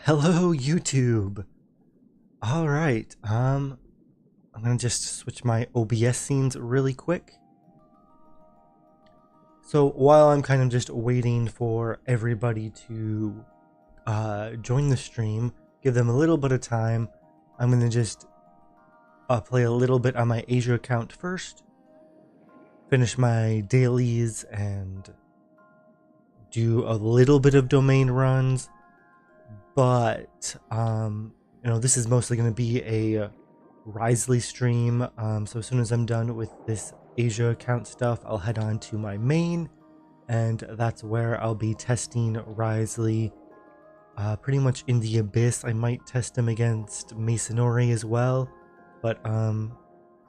Hello, YouTube. All right. I'm gonna just switch my OBS scenes really quick. So while I'm kind of just waiting for everybody to join the stream, give them a little bit of time, I'm gonna just play a little bit on my Asia account first, finish my dailies, and do a little bit of domain runs. But this is mostly going to be a Wriothesley stream. So as soon as I'm done with this Asia account stuff, I'll head on to my main, and that's where I'll be testing Wriothesley pretty much in the Abyss. I might test him against Masonry as well, but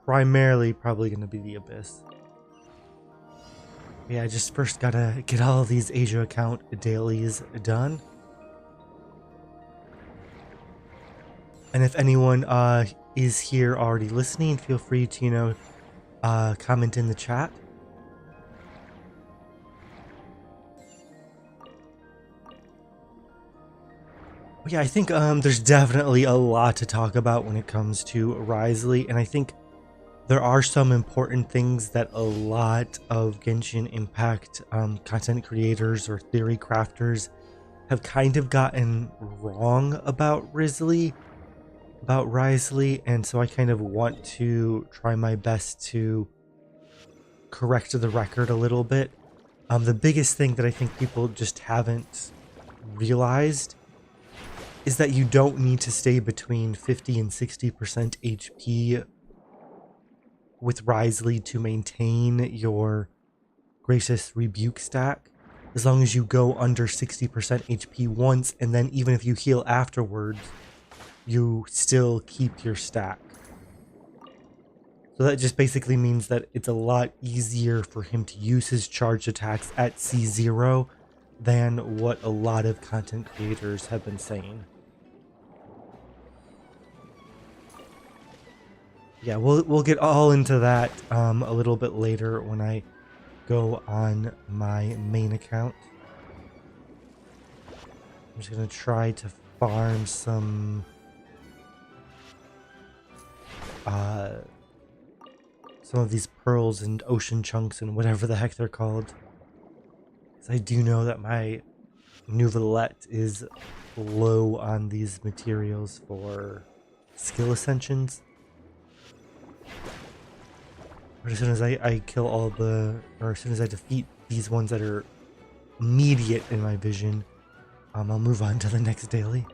primarily probably going to be the Abyss. Yeah, I just first gotta get all of these Asia account dailies done. And if anyone is here already listening, feel free to, comment in the chat. Yeah, I think there's definitely a lot to talk about when it comes to Wriothesley, and I think there are some important things that a lot of Genshin Impact content creators or theory crafters have kind of gotten wrong about Wriothesley, and so I kind of want to try my best to correct the record a little bit. The biggest thing that I think people just haven't realized is that you don't need to stay between 50 and 60% HP with Wriothesley to maintain your Gracious Rebuke stack, as long as you go under 60% HP once, and then even if you heal afterwards, you still keep your stack. So that just basically means that it's a lot easier for him to use his charged attacks at C0 than what a lot of content creators have been saying. Yeah, we'll get all into that a little bit later when I go on my main account. I'm just gonna try to farm some of these pearls and ocean chunks and whatever the heck they're called. Because I do know that my Nouvelette is low on these materials for skill ascensions. But as soon as I kill all or as soon as I defeat these ones that are immediate in my vision, I'll move on to the next daily.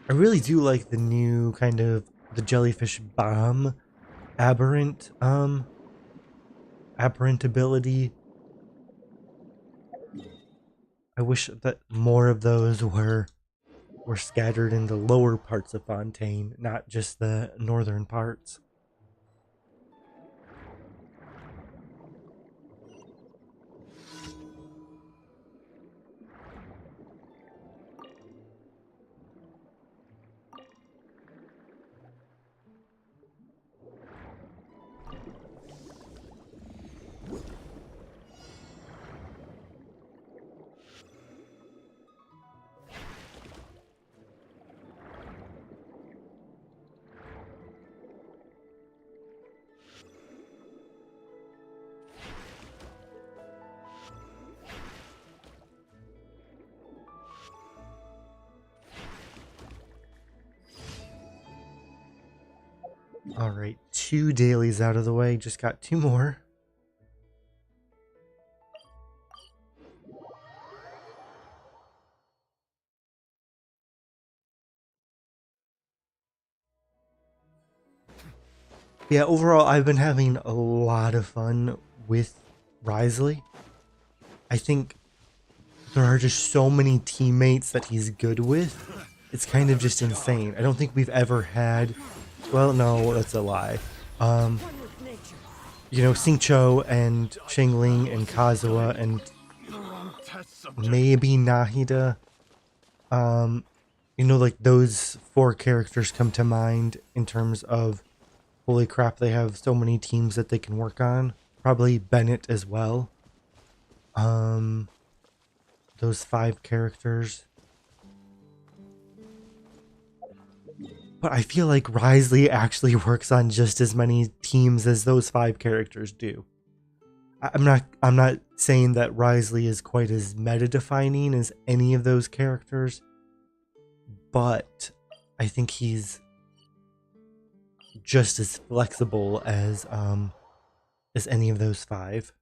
I really do like the new kind of the jellyfish bomb aberrant ability. I wish that more of those were scattered in the lower parts of Fontaine, not just the northern parts. Alright, 2 dailies out of the way, just got 2 more. Yeah, overall, I've been having a lot of fun with Wriothesley. I think there are just so many teammates that he's good with. It's kind of just insane. I don't think we've ever had... Well, no, that's a lie. Xingqiu and Shengling and Kazuha and maybe Nahida You know, like those four characters come to mind in terms of holy crap, they have so many teams that they can work on. Probably Bennett as well. Um, those five characters. But I feel like Wriothesley actually works on just as many teams as those five characters do. I'm not saying that Wriothesley is quite as meta-defining as any of those characters, but I think he's just as flexible as any of those five.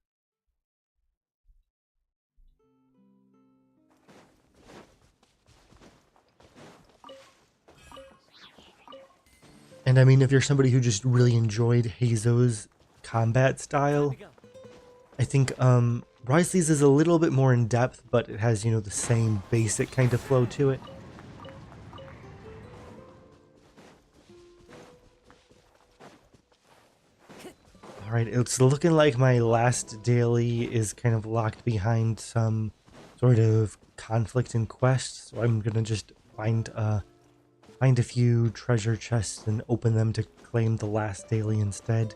And I mean, if you're somebody who just really enjoyed Hazo's combat style, I think Wriothesley's is a little bit more in depth, but it has, you know, the same basic kind of flow to it. Alright, it's looking like my last daily is kind of locked behind some sort of conflict and quest, so I'm gonna just find a few treasure chests and open them to claim the last daily instead.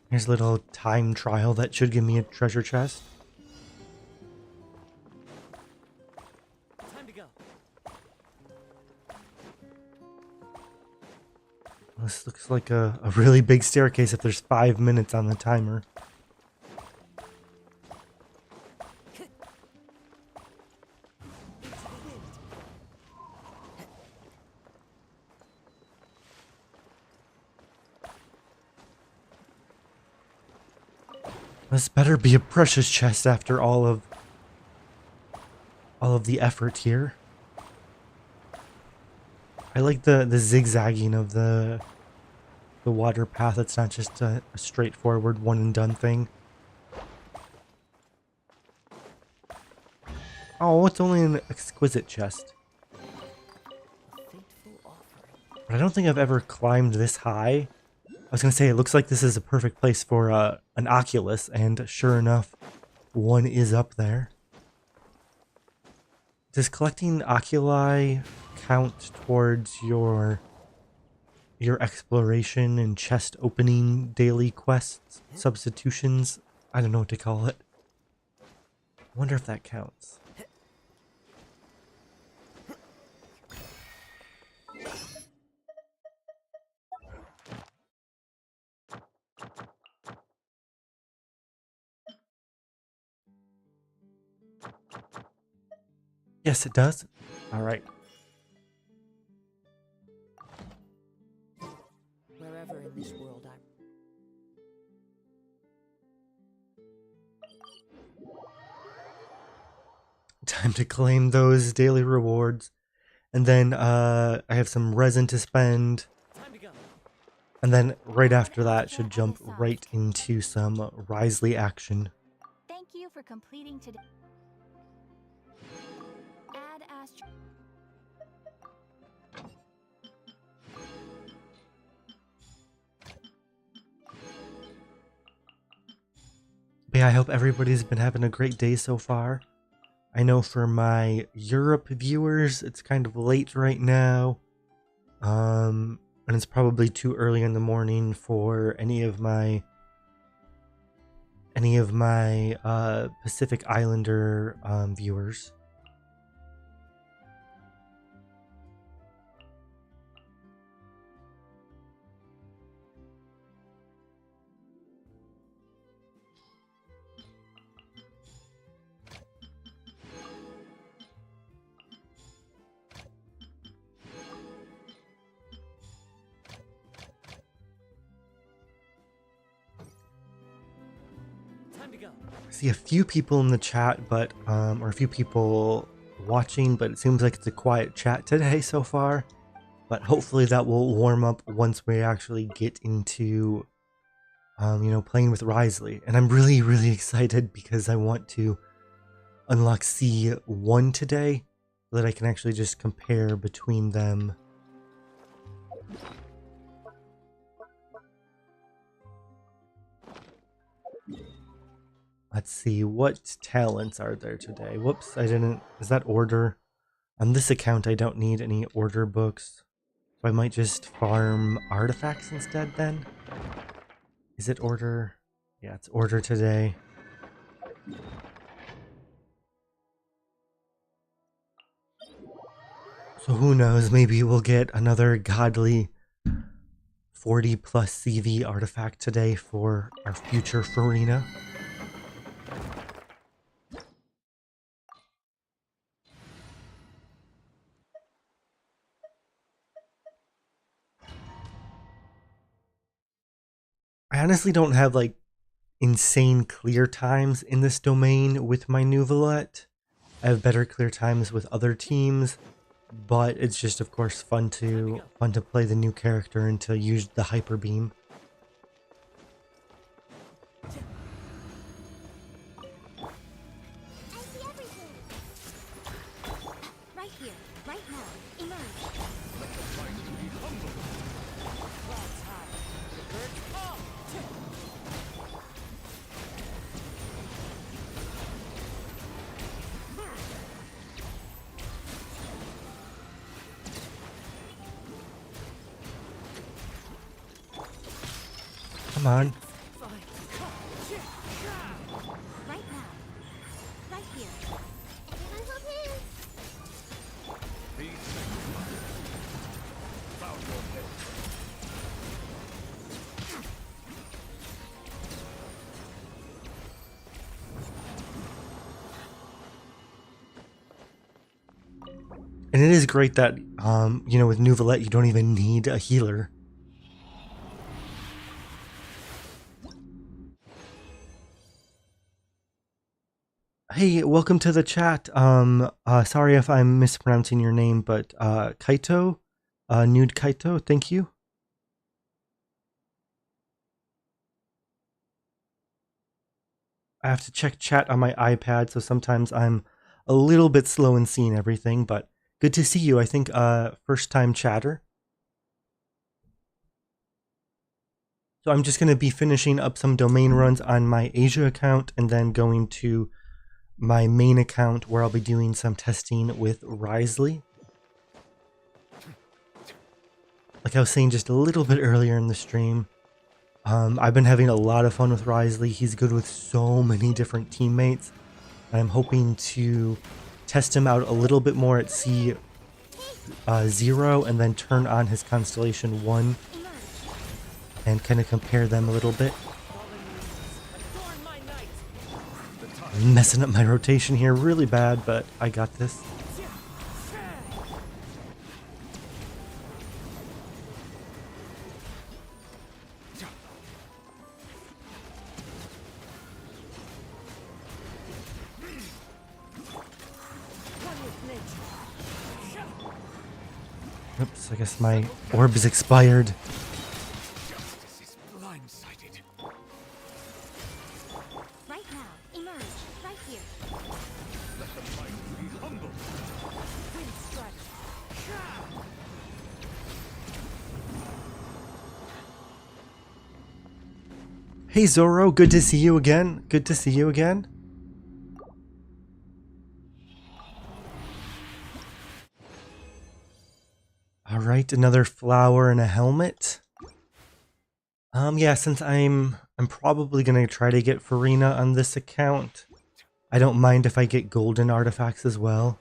Here's a little time trial that should give me a treasure chest. Time to go. This looks like a really big staircase if there's 5 minutes on the timer. This better be a precious chest after all of the effort here. I like the zigzagging of the water path. It's not just a straightforward one and done thing. Oh, it's only an exquisite chest. But I don't think I've ever climbed this high. I was gonna say, it looks like this is a perfect place for an Oculus, and sure enough, one is up there. Does collecting oculi count towards your exploration and chest opening daily quests, substitutions? I don't know what to call it. I wonder if that counts. Yes, it does. All right. Wherever in this world I'm. Time to claim those daily rewards. And then I have some resin to spend. Time to go. And then right after that should jump right into some Wriothesley action. Thank you for completing today. Add Astro. But yeah, I hope everybody's been having a great day so far. I know for my Europe viewers, it's kind of late right now. And it's probably too early in the morning for any of my Pacific Islander viewers. Time to go. I see a few people in the chat, but or a few people watching, but it seems like it's a quiet chat today so far. But hopefully that will warm up once we actually get into playing with Wriothesley. And I'm really, really excited because I want to unlock C1 today so that I can actually just compare between them. Let's see, what talents are there today? Whoops, I didn't... Is that order? On this account, I don't need any order books. So I might just farm artifacts instead then? Is it order? Yeah, it's order today. So who knows, maybe we'll get another godly 40 plus CV artifact today for our future Farina. I honestly don't have like insane clear times in this domain with my Nouvelette. I have better clear times with other teams, but it's just of course fun to play the new character and to use the hyper beam. I see everything. Right here, right now. Emerge. Come on. Right now. Right here. Everyone hold hands. And it is great that, you know, with Nouvelette you don't even need a healer. Hey, welcome to the chat. Sorry if I'm mispronouncing your name, but Kaito, Nude Kaito, thank you. I have to check chat on my iPad, so sometimes I'm a little bit slow in seeing everything, but good to see you. I think first time chatter. So I'm just going to be finishing up some domain runs on my Asia account and then going to my main account where I'll be doing some testing with Wriothesley. Like I was saying just a little bit earlier in the stream, I've been having a lot of fun with Wriothesley. He's good with so many different teammates. And I'm hoping to test him out a little bit more at C0 and then turn on his Constellation 1 and kind of compare them a little bit. I'm messing up my rotation here really bad, but I got this. Oops, I guess my orb is expired. Right now. Emerge. Right here. Wind strike. Hey Zoro, good to see you again. Good to see you again. All right, another flower and a helmet. Yeah, since I'm probably gonna try to get Farina on this account. I don't mind if I get golden artifacts as well.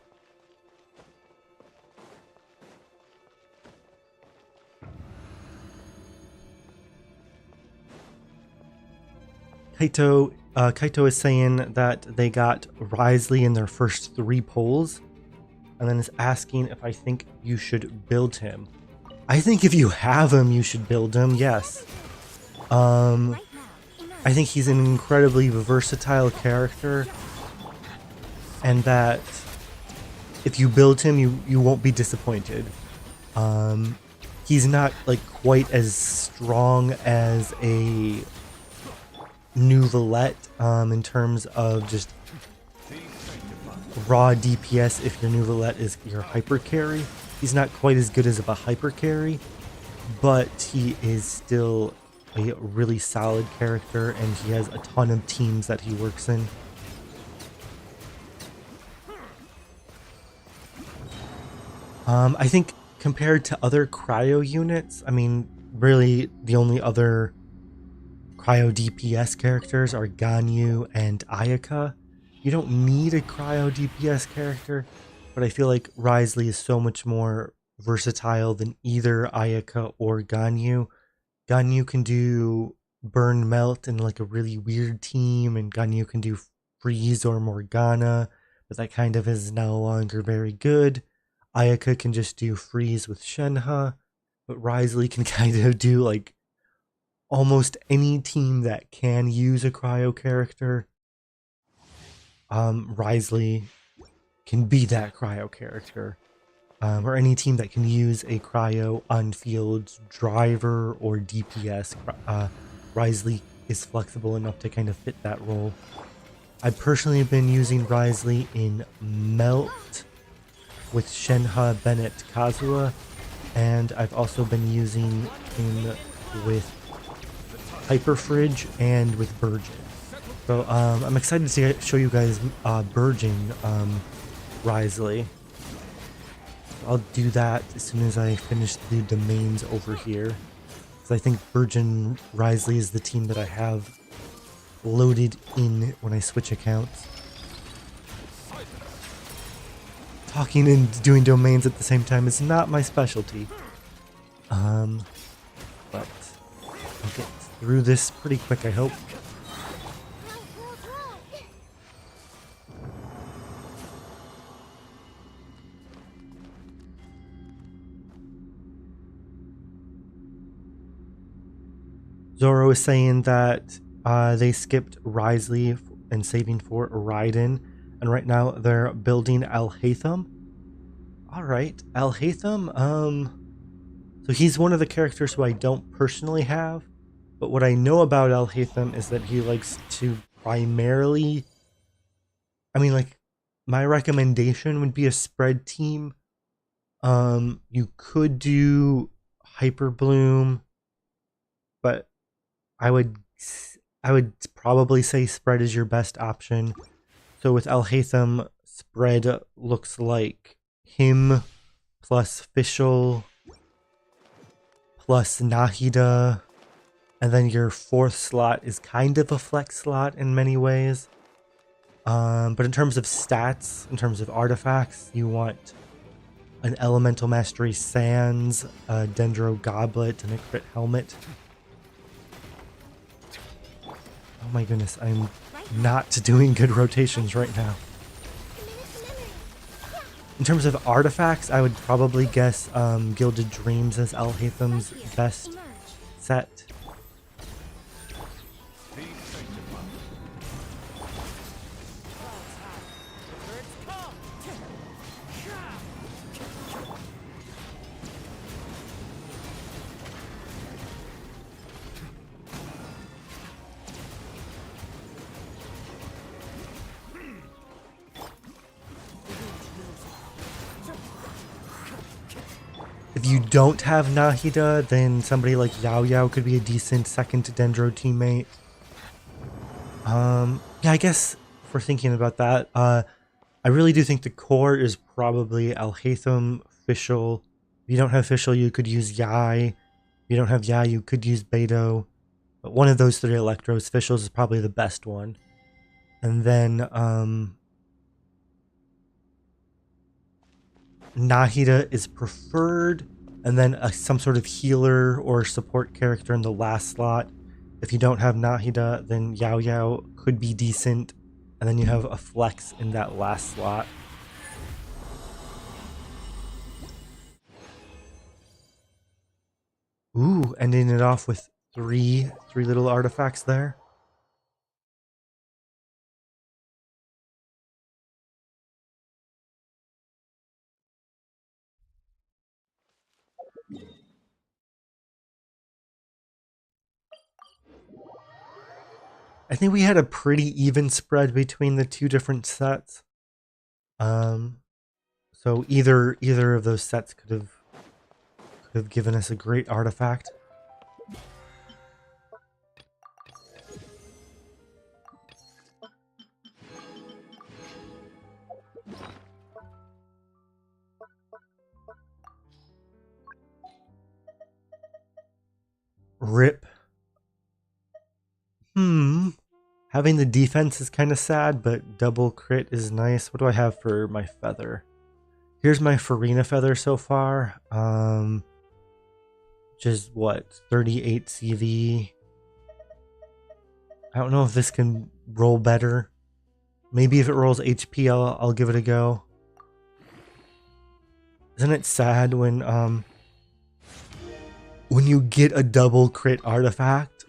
Kaito is saying that they got Wriothesley in their first 3 polls, and then is asking if I think you should build him. I think if you have him, you should build him, yes. I think he's an incredibly versatile character, and that if you build him, you won't be disappointed. He's not like quite as strong as a Nouvelette in terms of just raw DPS. If your Nouvelette is your hyper carry, he's not quite as good as a hyper carry, but he is still a really solid character, and he has a ton of teams that he works in. I think compared to other cryo units, I mean, really the only other cryo DPS characters are Ganyu and Ayaka. You don't need a cryo DPS character, but I feel like Wriothesley is so much more versatile than either Ayaka or Ganyu. Ganyu can do Burn Melt in like a really weird team, and Ganyu can do Freeze or Morgana, but that kind of is no longer very good. Ayaka can just do Freeze with Shenhe, but Wriothesley can kind of do like almost any team that can use a cryo character. Wriothesley can be that cryo character. Or any team that can use a cryo on field driver or DPS. Wriothesley is flexible enough to kind of fit that role. I personally have been using Wriothesley in Melt with Shenhe, Bennett, Kazuha, and I've also been using him with Hyperfridge and with Burgeon. So I'm excited to show you guys Burgeon Wriothesley. I'll do that as soon as I finish the domains over here. Because I think Burgeon Wriothesley is the team that I have loaded in when I switch accounts. Talking and doing domains at the same time is not my specialty. But I'll get through this pretty quick, I hope. Zoro is saying that they skipped Wriothesley and saving for Raiden, and right now they're building Al-Haytham. Alright, Al-Haytham, so he's one of the characters who I don't personally have, but what I know about Al-Haytham is that he likes to primarily, I mean, like, my recommendation would be a spread team. You could do Hyper Bloom, but I would probably say spread is your best option. So with Al-Haytham, spread looks like him plus Fischl plus Nahida, and then your fourth slot is kind of a flex slot in many ways. But in terms of stats, in terms of artifacts, you want an Elemental Mastery Sands, a Dendro Goblet, and a Crit Helmet. Oh my goodness, I'm not doing good rotations right now. In terms of artifacts, I would probably guess Gilded Dreams as Al-Haytham's best set. If you don't have Nahida, then somebody like Yao Yao could be a decent second Dendro teammate. Yeah, I guess if we're thinking about that, I really do think the core is probably Al-Haytham, Fischl. If you don't have Fischl, you could use Yai. If you don't have Yai, you could use Beidou. But one of those three Electros, Fischl's is probably the best one. And then, Nahida is preferred, and then some sort of healer or support character in the last slot. If you don't have Nahida, then Yao Yao could be decent, and then you have a flex in that last slot. Ooh, ending it off with three little artifacts there. I think we had a pretty even spread between the two different sets. So either of those sets could have given us a great artifact. Rip. Having the defense is kind of sad, but double crit is nice. What do I have for my feather? Here's my Farina feather so far. Which is what? 38 CV. I don't know if this can roll better. Maybe if it rolls HP, I'll give it a go. Isn't it sad when you get a double crit artifact,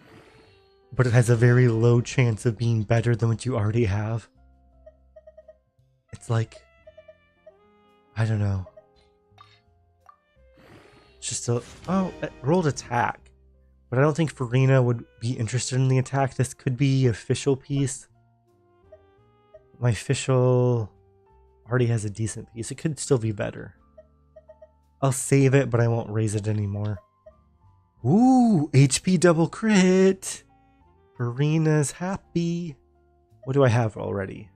but it has a very low chance of being better than what you already have? It's like, I don't know. It's just it rolled attack. But I don't think Farina would be interested in the attack. This could be official piece. My official already has a decent piece. It could still be better. I'll save it, but I won't raise it anymore. Ooh, HP double crit. Farina's happy. What do I have already?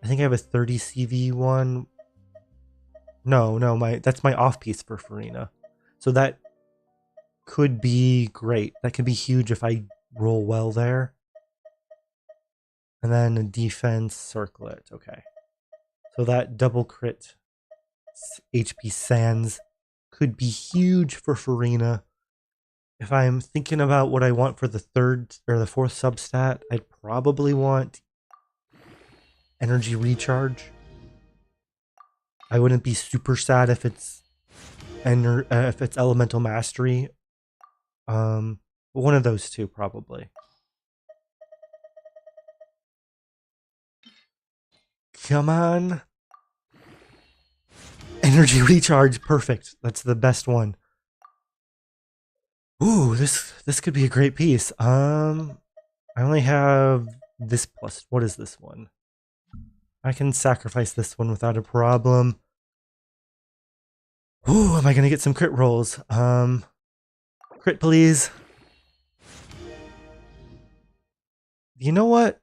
I think I have a 30 CV one. No, that's my off piece for Farina. So that could be great. That could be huge if I roll well there. And then a defense circlet. Okay. So that double crit HP Sands could be huge for Farina. If I'm thinking about what I want for the third or the fourth substat, I'd probably want energy recharge. I wouldn't be super sad if it's elemental mastery. One of those two probably. Come on. Energy recharge, perfect. That's the best one. Ooh, this could be a great piece. I only have this plus. What is this one? I can sacrifice this one without a problem. Ooh, am I gonna get some crit rolls? Crit, please. You know what?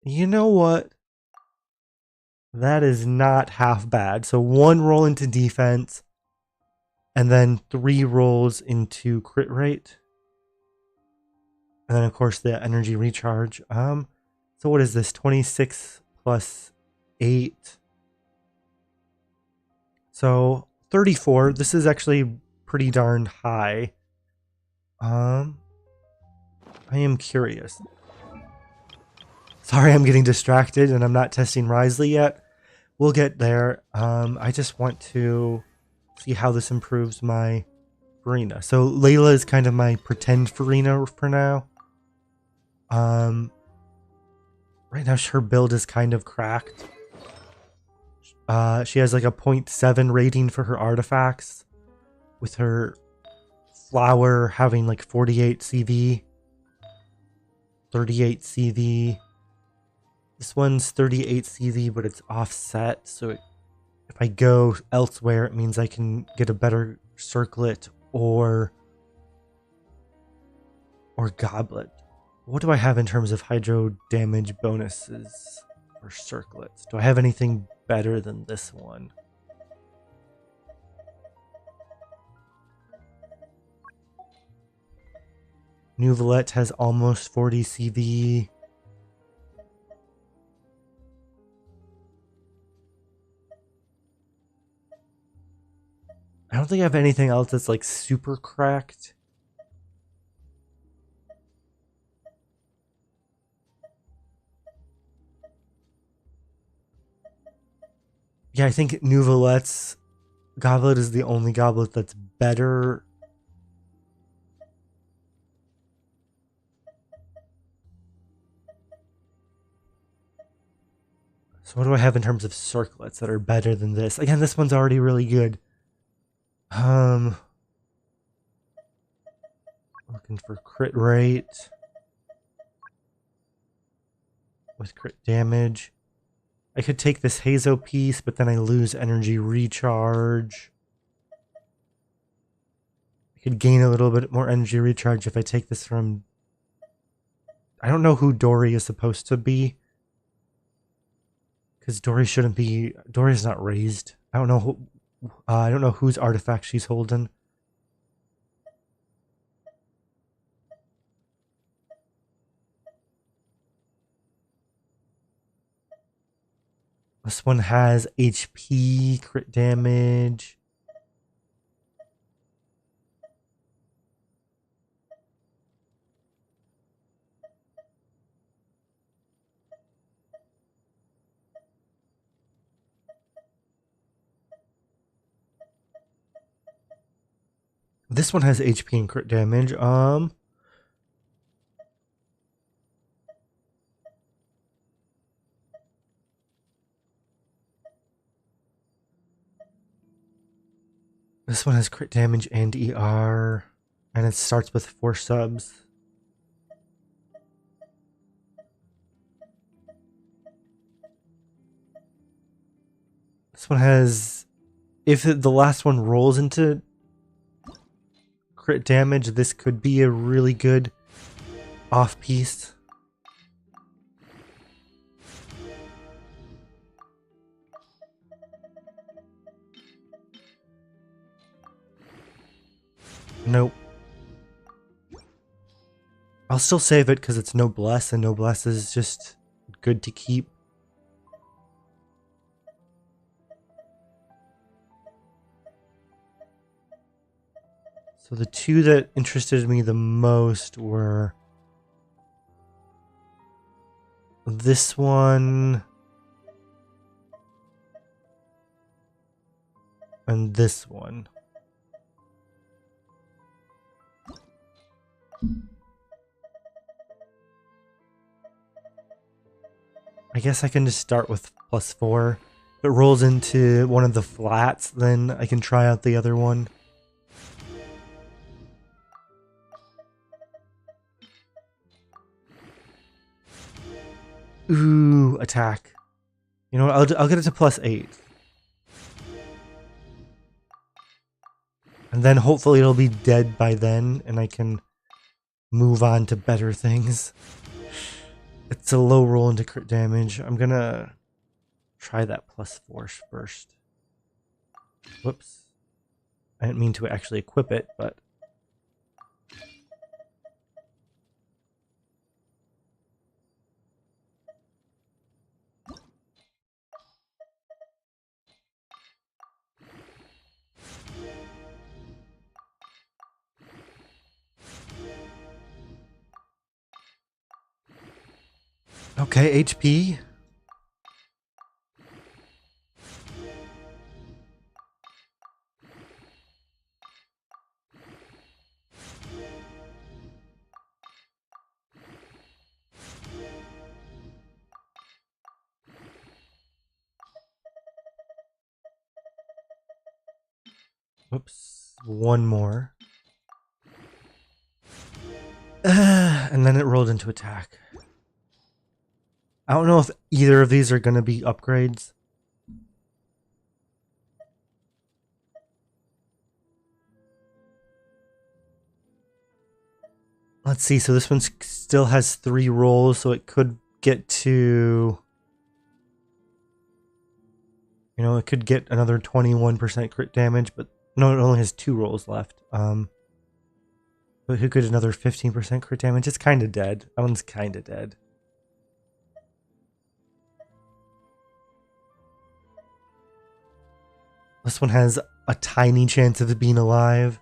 You know what? That is not half bad. So 1 roll into defense, and then 3 rolls into crit rate. And then of course the energy recharge. So what is this? 26 plus 8. So 34. This is actually pretty darn high. I am curious. Sorry, I'm getting distracted and I'm not testing Wriothesley yet. We'll get there. I just want to see how this improves my Farina. So Layla is kind of my pretend Farina for now. Right now her build is kind of cracked. She has like a 0.7 rating for her artifacts, with her flower having like 48 CV, 38 CV. This one's 38 CV, but it's offset, so if I go elsewhere, it means I can get a better circlet or goblet. What do I have in terms of hydro damage bonuses or circlets? Do I have anything better than this one? Nouvelette has almost 40 CV. I don't think I have anything else that's like super cracked. Yeah, I think Nouvelette's goblet is the only goblet that's better. So what do I have in terms of circlets that are better than this? Again, this one's already really good. Looking for crit rate with crit damage. I could take this Hazo piece, but then I lose energy recharge. I could gain a little bit more energy recharge if I take this from... I don't know who Dory is supposed to be, because Dory shouldn't be... Dory's not raised. I don't know I don't know whose artifact she's holding. This one has HP, crit damage. This one has HP and crit damage. This one has crit damage and ER, and it starts with 4 subs. This one has, if the last one rolls into crit damage, this could be a really good off piece. Nope. I'll still save it because it's noblesse, and noblesse is just good to keep. So the two that interested me the most were this one and this one. I guess I can just start with +4. If it rolls into one of the flats, then I can try out the other one. Ooh, attack. You know what? I'll get it to +8. And then hopefully it'll be dead by then, and I can move on to better things. It's a low roll into crit damage. I'm gonna try that +4 first. Whoops. I didn't mean to actually equip it, but... Okay, HP. Whoops. One more. And then it rolled into attack. I don't know if either of these are going to be upgrades. Let's see. So this one still has 3 rolls, so it could get to... You know, it could get another 21% crit damage, but no, it only has 2 rolls left. But who could another 15% crit damage? It's kind of dead. That one's kind of dead. This one has a tiny chance of being alive.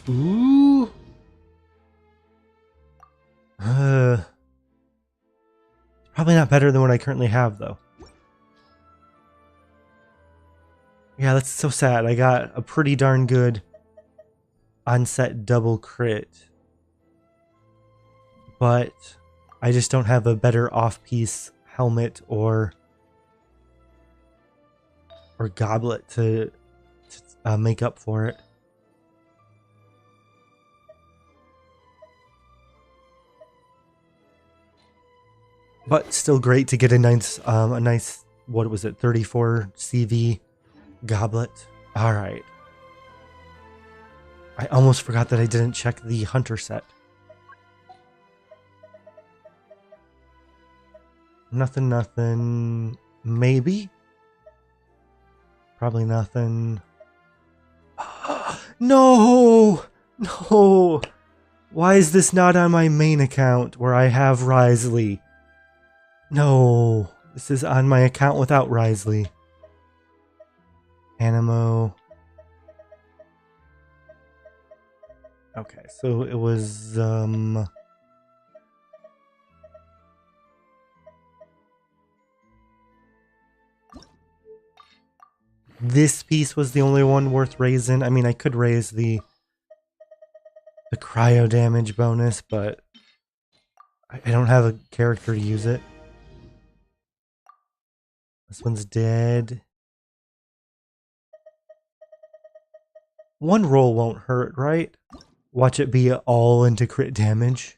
Ooh. Probably not better than what I currently have, though. Yeah, that's so sad. I got a pretty darn good onset double crit. But I just don't have a better off-piece helmet or goblet to make up for it. But still great to get a nice, what was it, 34 CV goblet. All right. I almost forgot that I didn't check the hunter set. Nothing. Maybe? Probably nothing. No! No! Why is this not on my main account where I have Wriothesley? No, this is on my account without Wriothesley. Animo. Okay, so it was this piece was the only one worth raising. I mean, I could raise the cryo damage bonus, but I don't have a character to use it. This one's dead. One roll won't hurt, right? Watch it be all into crit damage.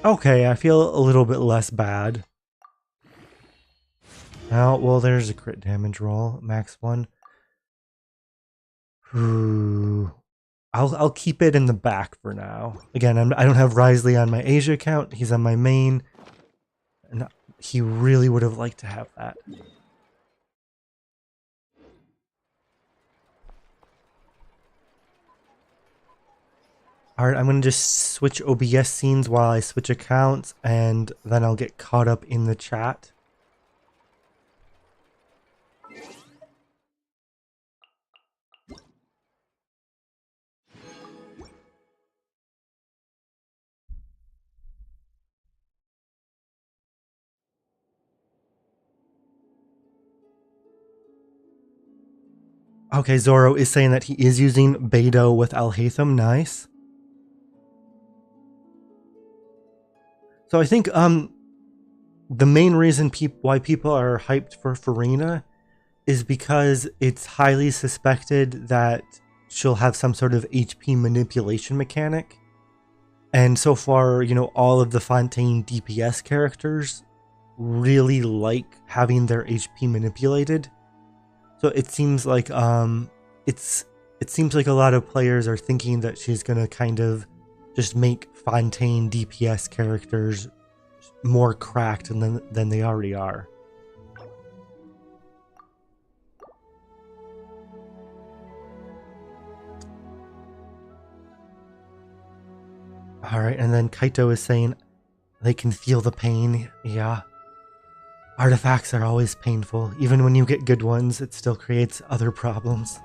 Okay, I feel a little bit less bad. Oh, well, there's a crit damage roll, max 1. Ooh. I'll keep it in the back for now. Again, I don't have Wriothesley on my Asia account. He's on my main. And he really would have liked to have that. Alright, I'm going to just switch OBS scenes while I switch accounts, and then I'll get caught up in the chat. Okay, Zoro is saying that he is using Beto with Alhaitham. Nice. So I think the main reason why people are hyped for Farina is because it's highly suspected that she'll have some sort of HP manipulation mechanic. And so far, you know, all of the Fontaine DPS characters really like having their HP manipulated. So it seems like it seems like a lot of players are thinking that she's gonna kind of just make Fontaine DPS characters more cracked than they already are. Alright, and then Kaito is saying they can feel the pain. Yeah. Artifacts are always painful. Even when you get good ones, it still creates other problems.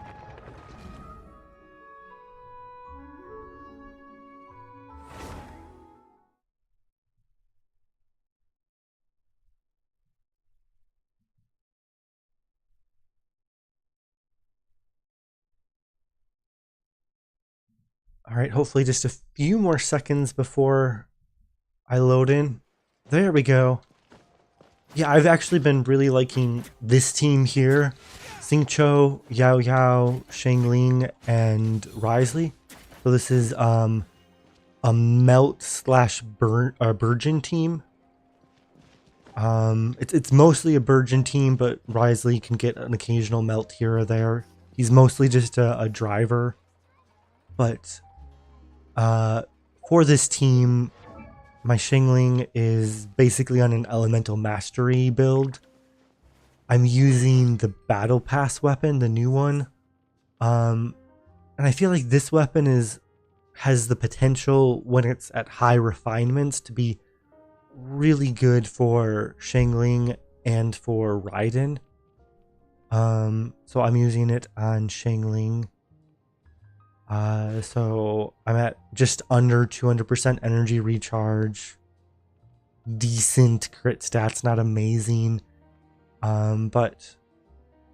Alright, hopefully just a few more seconds before I load in. There we go. Yeah, I've actually been really liking this team here. Xingqiu, Yao Yao, Shangling, and Wriothesley. So this is a melt slash Burgeon team. It's mostly a Burgeon team, but Wriothesley can get an occasional melt here or there. He's mostly just a driver. But for this team, my Shangling is basically on an elemental mastery build. I'm using the battle pass weapon, the new one. And I feel like this weapon has the potential when it's at high refinements to be really good for Shangling and for Raiden. So I'm using it on Shangling. So I'm at just under 200% energy recharge. Decent crit stats, not amazing. But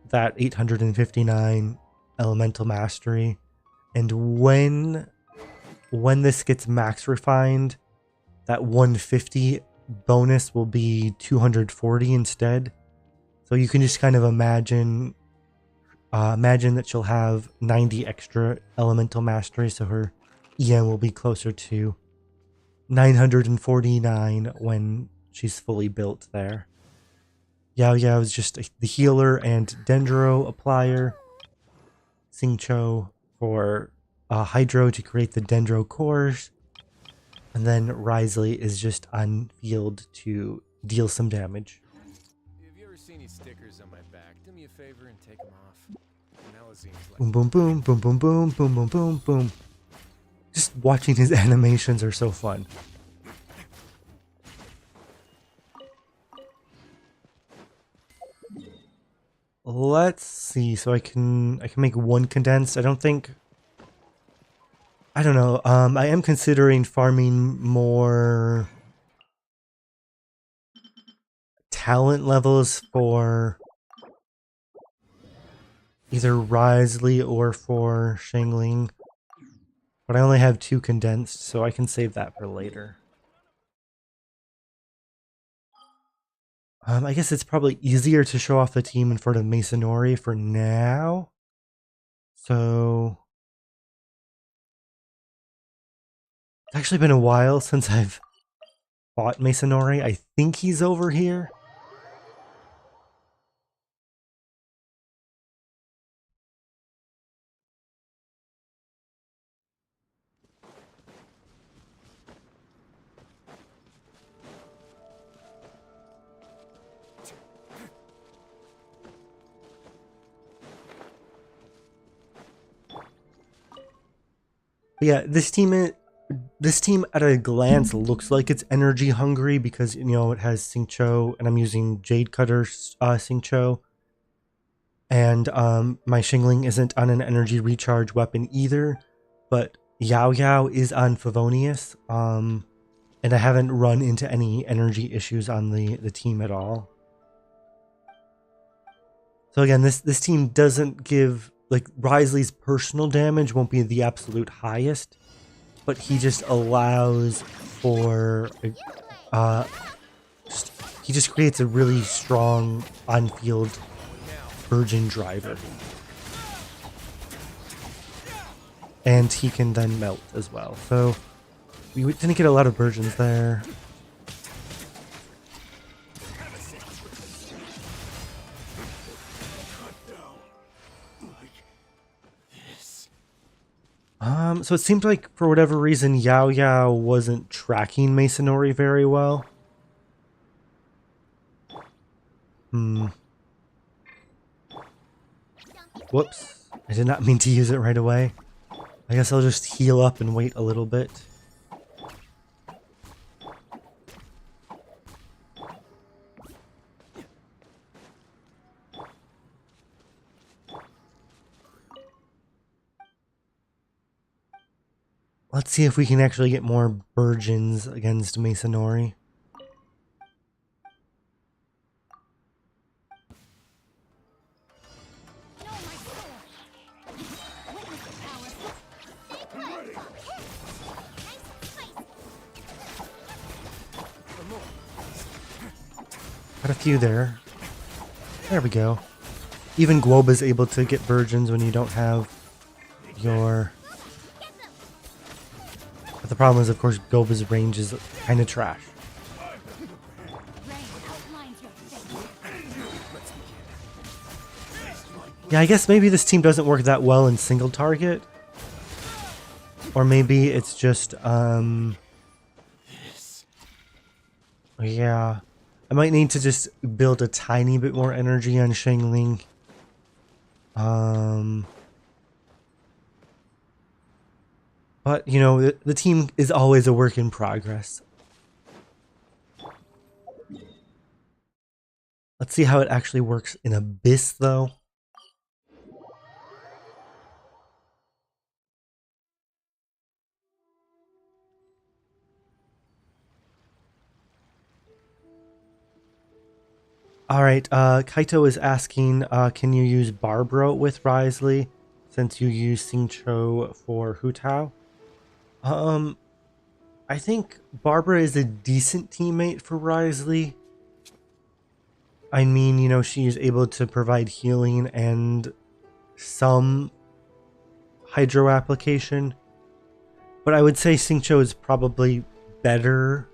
that 859 elemental mastery. And when this gets max refined, that 150 bonus will be 240 instead. So you can just kind of imagine imagine that she'll have 90 extra elemental mastery, so her EM will be closer to 949 when she's fully built there. Yao Yao is just the healer and Dendro applier. Xingqiu for Hydro to create the Dendro cores. And then Wriothesley is just on field to deal some damage. Have you ever seen any stickers on my back? Do me a favor and take them off. Now it seems like Boom, boom, boom, boom, boom, boom, boom, boom, boom, boom. Just watching his animations are so fun. Let's see. So I can make one condensed. I don't know. I am considering farming more talent levels for either Wriothesley or for Shangling. But I only have 2 condensed, so I can save that for later. I guess it's probably easier to show off the team in front of Masonori for now. So it's actually been a while since I've fought Masonori. I think he's over here. But yeah, this team at a glance looks like it's energy hungry because, you know, it has Xingqiu, and I'm using Jade Cutter's Xingqiu. And my Shingling isn't on an energy recharge weapon either, but Yao Yao is on Favonius. And I haven't run into any energy issues on the team at all. So again, this team doesn't give, like, Wriothesley's personal damage won't be the absolute highest, but he just allows for he just creates a really strong on-field Virgin driver. And he can then melt as well. So we didn't get a lot of Virgins there. So it seemed like for whatever reason Yao Yao wasn't tracking Masonori very well. Whoops. I did not mean to use it right away. I guess I'll just heal up and wait a little bit. Let's see if we can actually get more Virgins against Masonori. Got a few there. There we go. Even Guoba's able to get Virgins when you don't have your... But the problem is, of course, Guoba's range is kind of trash. Yeah, I guess maybe this team doesn't work that well in single target. Or maybe it's just, yeah. I might need to just build a tiny bit more energy on Shangling. But, you know, the team is always a work in progress. Let's see how it actually works in Abyss, though. Alright, Kaito is asking, can you use Barbara with Wriothesley since you use Xingqiu for Hu Tao? I think Barbara is a decent teammate for Wriothesley. I mean, you know, she is able to provide healing and some hydro application, but I would say Xingqiu is probably better.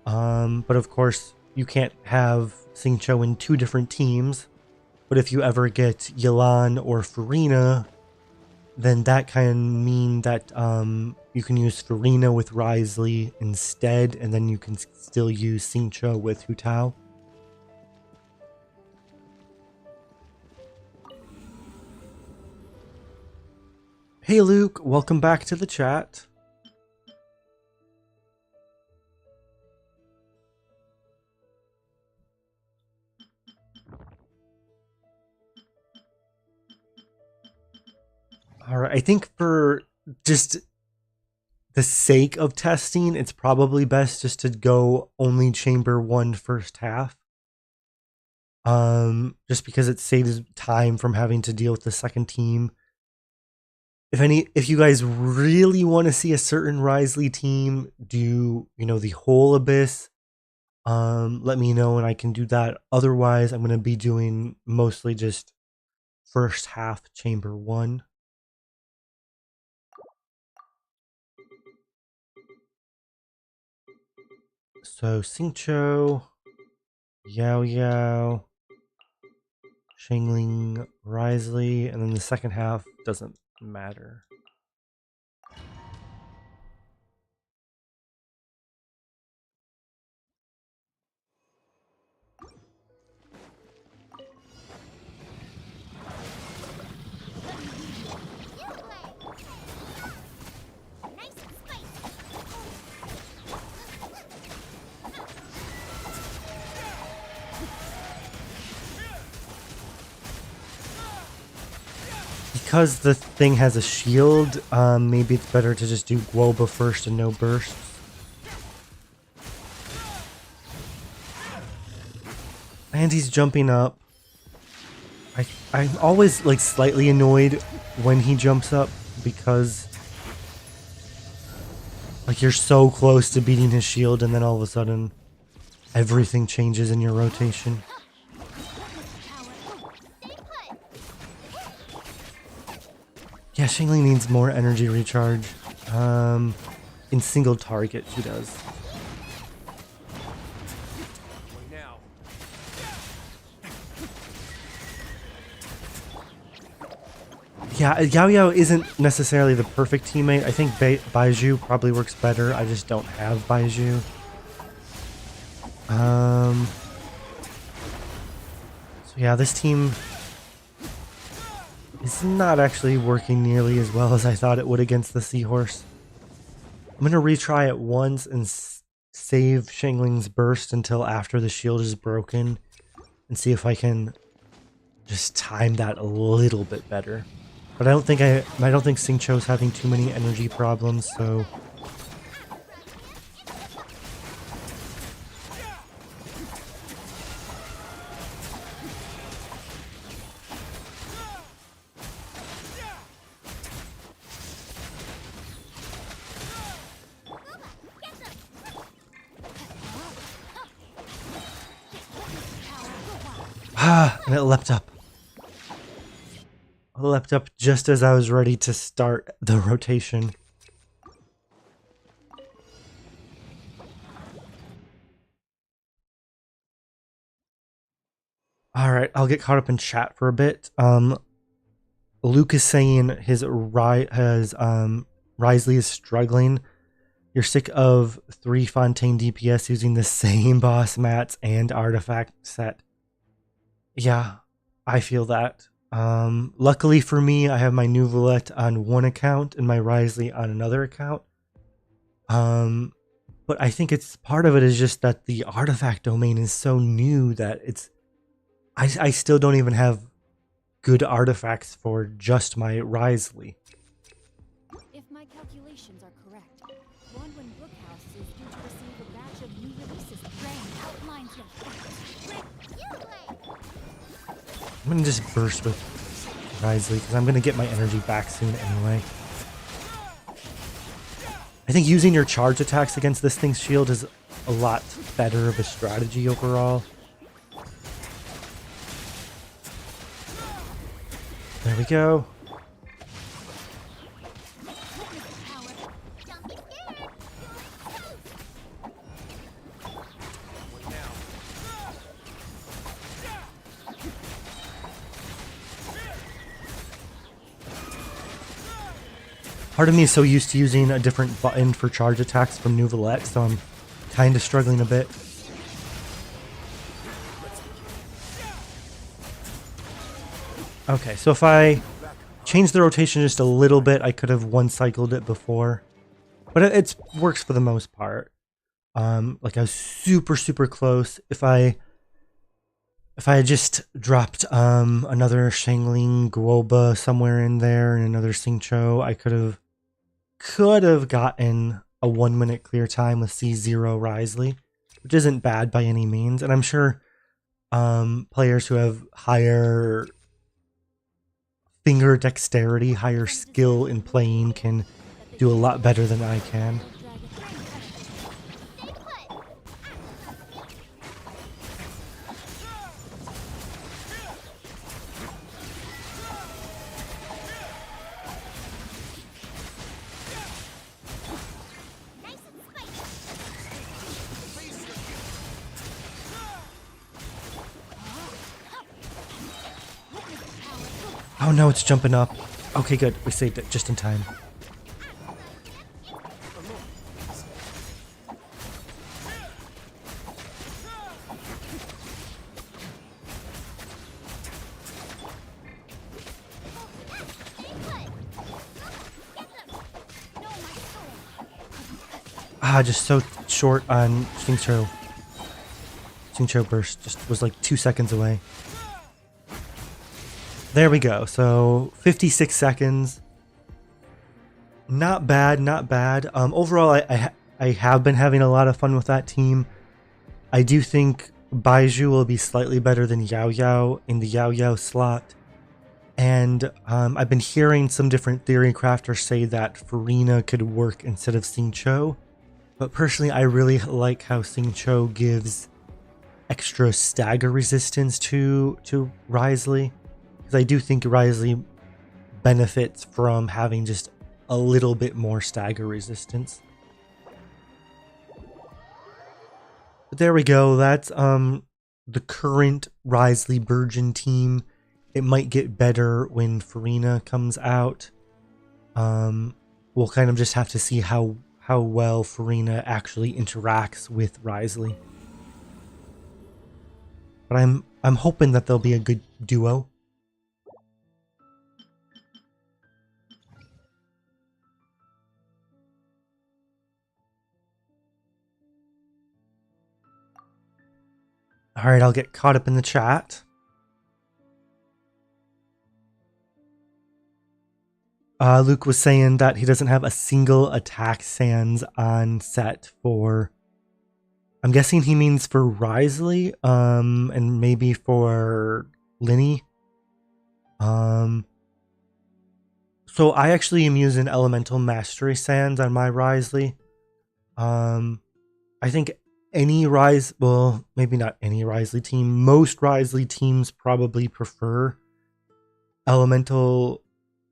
But of course, you can't have Xingqiu in two different teams. But if you ever get Yelan or Farina, then that can mean that you can use Farina with Wriothesley instead, and then you can still use Xingqiu with Hu Tao. Hey Luke, welcome back to the chat. Alright, I think for just the sake of testing, it's probably best just to go only Chamber 1 first half. Just because it saves time from having to deal with the second team. If you guys really want to see a certain Wriothesley team do, the whole Abyss, let me know and I can do that. Otherwise, I'm going to be doing mostly just first half Chamber 1. So Xingqiu, Yao Yao, Shangling, Wriothesley, and then the second half doesn't matter. Because the thing has a shield, maybe it's better to just do Guoba first and no bursts. And he's jumping up. I'm always like slightly annoyed when he jumps up because like you're so close to beating his shield and then all of a sudden everything changes in your rotation. Yeah, Shangling needs more energy recharge. In single target, she does. Yeah, Yao Yao isn't necessarily the perfect teammate. I think Baizhu probably works better. I just don't have Baizhu. So yeah, this team is not actually working nearly as well as I thought it would against the Seahorse. I'm going to retry it once and save Shangling's burst until after the shield is broken and see if I can just time that a little bit better. But I don't think Xingqiu's having too many energy problems, so and it leapt up. It leapt up just as I was ready to start the rotation. Alright, I'll get caught up in chat for a bit. Luke is saying his Wriothesley is struggling. You're sick of 3 Fontaine DPS using the same boss mats and artifact set. Yeah, I feel that. Luckily for me, I have my new Valette on one account and my Wriothesley on another account. But I think it's part of it is just that the artifact domain is so new that I still don't even have good artifacts for just my Wriothesley. If my calculations are correct, Bronwyn Brookhouse is due to receive a batch of new releases. Rain outlines your I'm gonna just burst with Wriothesley because I'm gonna get my energy back soon anyway. I think using your charge attacks against this thing's shield is a lot better of a strategy overall. There we go. Part of me is so used to using a different button for charge attacks from Nouvellette, so I'm kind of struggling a bit. Okay, so if I change the rotation just a little bit, I could have one-cycled it before. But it works for the most part. Like I was super close. If I had just dropped another Shangling Guoba somewhere in there and another Xingqiu, I could have gotten a 1 minute clear time with C0 Wriothesley, which isn't bad by any means. And I'm sure players who have higher finger dexterity, higher skill in playing can do a lot better than I can. Oh no, it's jumping up. Okay, good. We saved it just in time. Just so short on Xingqiu. Xingqiu burst just was like 2 seconds away. There we go. So 56 seconds. Not bad, not bad. Overall, I have been having a lot of fun with that team. I do think Baizhu will be slightly better than Yao Yao in the Yao Yao slot. And I've been hearing some different theory crafters say that Furina could work instead of Xingqiu. But personally, I really like how Xingqiu gives extra stagger resistance to Wriothesley. Because I do think Wriothesley benefits from having just a little bit more stagger resistance. But there we go. That's the current Wriothesley Burgeon team. It might get better when Furina comes out. We'll kind of just have to see how well Furina actually interacts with Wriothesley. But I'm hoping that they'll be a good duo. Alright, I'll get caught up in the chat. Luke was saying that he doesn't have a single attack sans on set for... I'm guessing he means for Wriothesley, and maybe for Linny. So I actually am using Elemental Mastery sans on my Wriothesley. I think any well, maybe not any Wriothesley team. Most Wriothesley teams probably prefer Elemental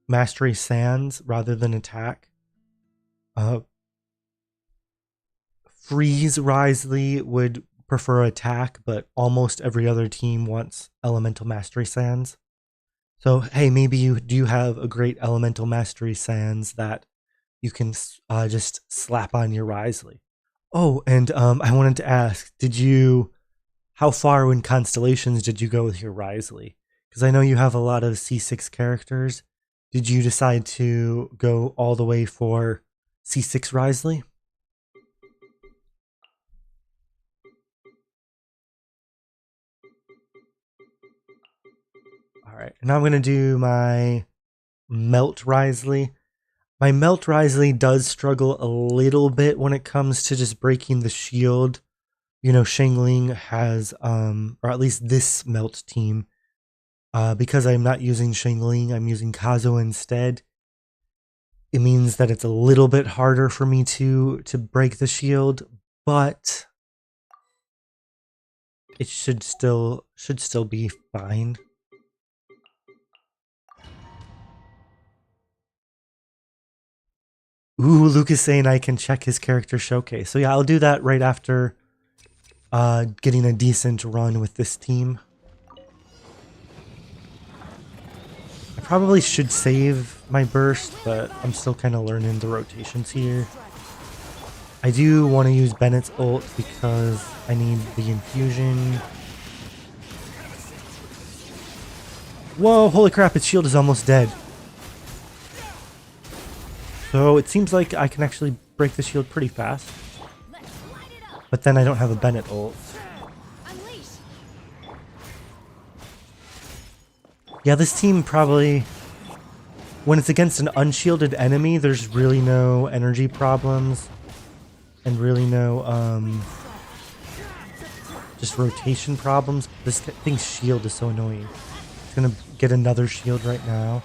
Mastery sans rather than attack. Freeze Wriothesley would prefer attack, but almost every other team wants Elemental Mastery sans. So hey, maybe you do have a great Elemental Mastery sans that you can just slap on your Wriothesley. Oh, and I wanted to ask, how far in Constellations did you go with your Wriothesley? Because I know you have a lot of C6 characters. Did you decide to go all the way for C6 Wriothesley? Alright, now I'm going to do my Melt Wriothesley. My Melt Wriothesley does struggle a little bit when it comes to just breaking the shield. You know, Shangling has, or at least this Melt team, because I'm not using Shangling, I'm using Kazo instead. It means that it's a little bit harder for me to break the shield, but it should still be fine. Ooh, Luke is saying I can check his character showcase. So yeah, I'll do that right after getting a decent run with this team. I probably should save my burst, but I'm still kind of learning the rotations here. I do want to use Bennett's ult because I need the infusion. Whoa, holy crap, its shield is almost dead. So it seems like I can actually break the shield pretty fast. But then I don't have a Bennett ult. Yeah, this team probably, when it's against an unshielded enemy, there's really no energy problems. And really no, just rotation problems. This thing's shield is so annoying. It's gonna get another shield right now.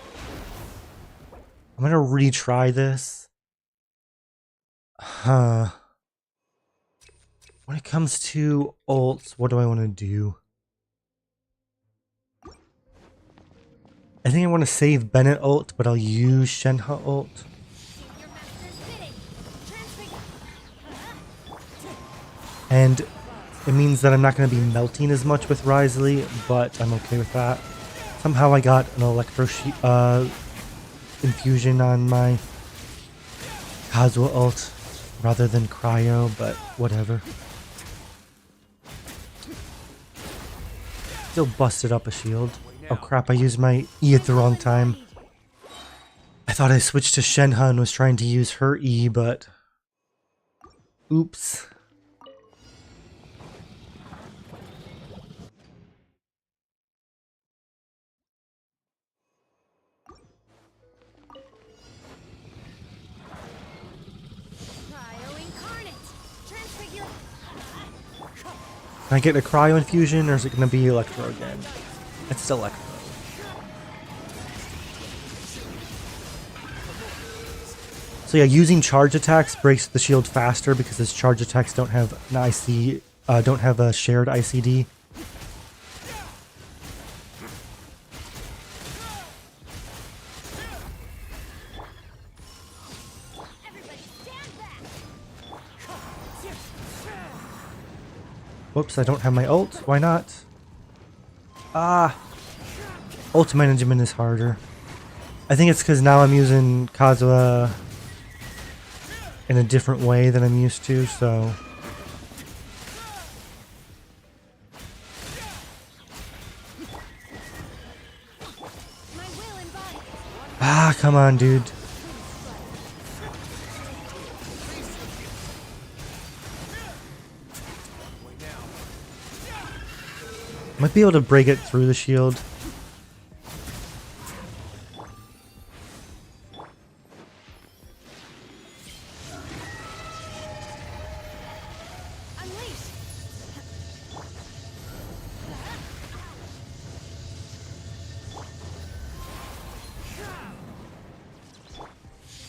I'm gonna retry this. When it comes to ults, what do I want to do? I think I want to save Bennett ult, but I'll use Shenhe ult. And it means that I'm not going to be melting as much with Wriothesley, but I'm okay with that. Somehow I got an electro infusion on my Kazuha ult rather than cryo, but whatever. Still busted up a shield. Oh crap, I used my E at the wrong time. I thought I switched to Shenhe and was trying to use her E, but... oops. Can I get a cryo infusion, or is it going to be electro again? It's still electro. So yeah, using charge attacks breaks the shield faster because his charge attacks don't have an IC, don't have a shared ICD. Whoops, I don't have my ult. Why not? Ah! Ult management is harder. I think it's because now I'm using Kazuha in a different way than I'm used to, so... ah, come on, dude. Might be able to break it through the shield.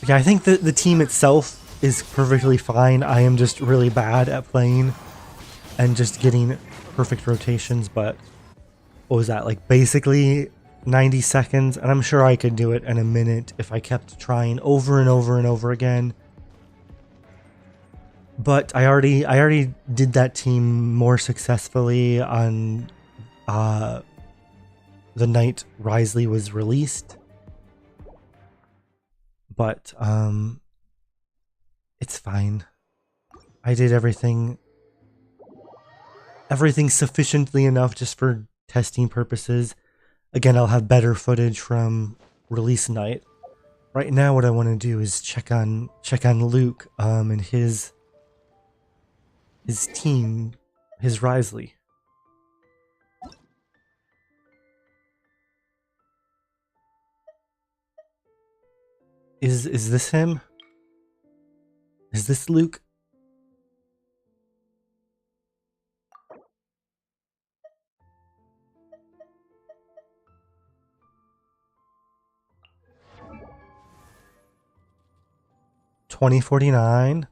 Yeah, I think that the team itself is perfectly fine. I am just really bad at playing and just getting perfect rotations, but what was that, like basically 90 seconds? And I'm sure I could do it in a minute if I kept trying over and over and over again. But I already did that team more successfully on the night Wriothesley was released. But it's fine. I did everything sufficiently enough just for testing purposes. Again, I'll have better footage from release night. Right now what I want to do is check on Luke and his team, his Wriothesley. Is this him? Is this Luke? $20.49.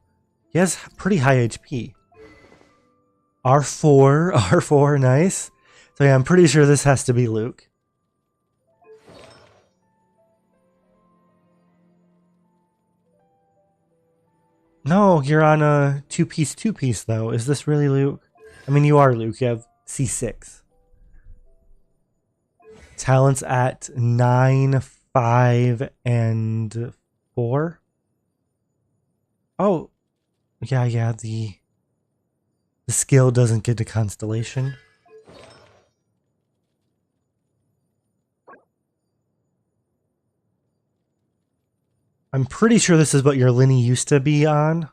He has pretty high HP. R4, nice. So yeah, I'm pretty sure this has to be Luke. No, you're on a two-piece though. Is this really Luke? I mean, you are Luke. You have C6. Talents at 9, 5, and 4. Oh, yeah. The skill doesn't get to constellation. I'm pretty sure this is what your Linny used to be on.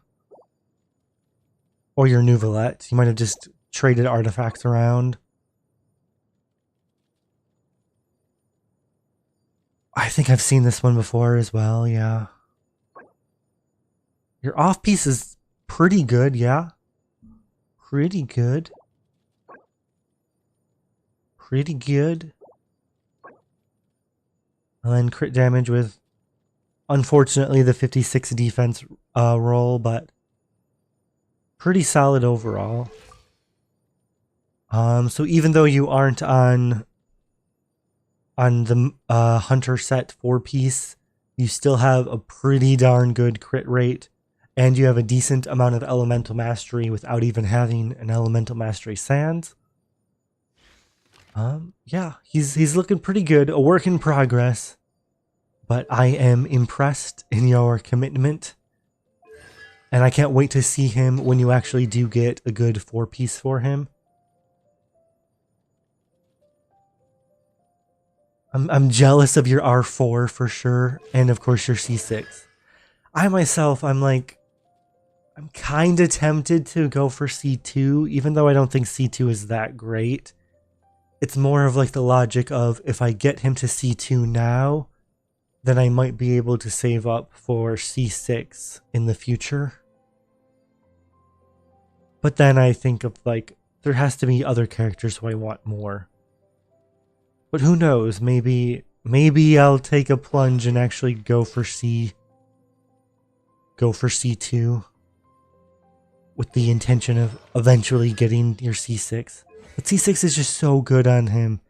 Or your Nouvelette. You might have just traded artifacts around. I think I've seen this one before as well, yeah. Your off-piece is pretty good, yeah. Pretty good. Pretty good. And then crit damage with, unfortunately, the 56 defense roll, but pretty solid overall. So even though you aren't on the Hunter set 4-piece, you still have a pretty darn good crit rate, and you have a decent amount of elemental mastery without even having an elemental mastery sans. Yeah, he's looking pretty good, a work in progress, but I am impressed in your commitment, and I can't wait to see him when you actually do get a good 4-piece for him. I'm jealous of your R4 for sure, and of course your C6. I myself, I'm kind of tempted to go for C2, even though I don't think C2 is that great. It's more of like the logic of, if I get him to C2 now, then I might be able to save up for C6 in the future. But then I think of like, there has to be other characters who I want more. But who knows, maybe I'll take a plunge and actually go for C2 with the intention of eventually getting your C6. But C6 is just so good on him.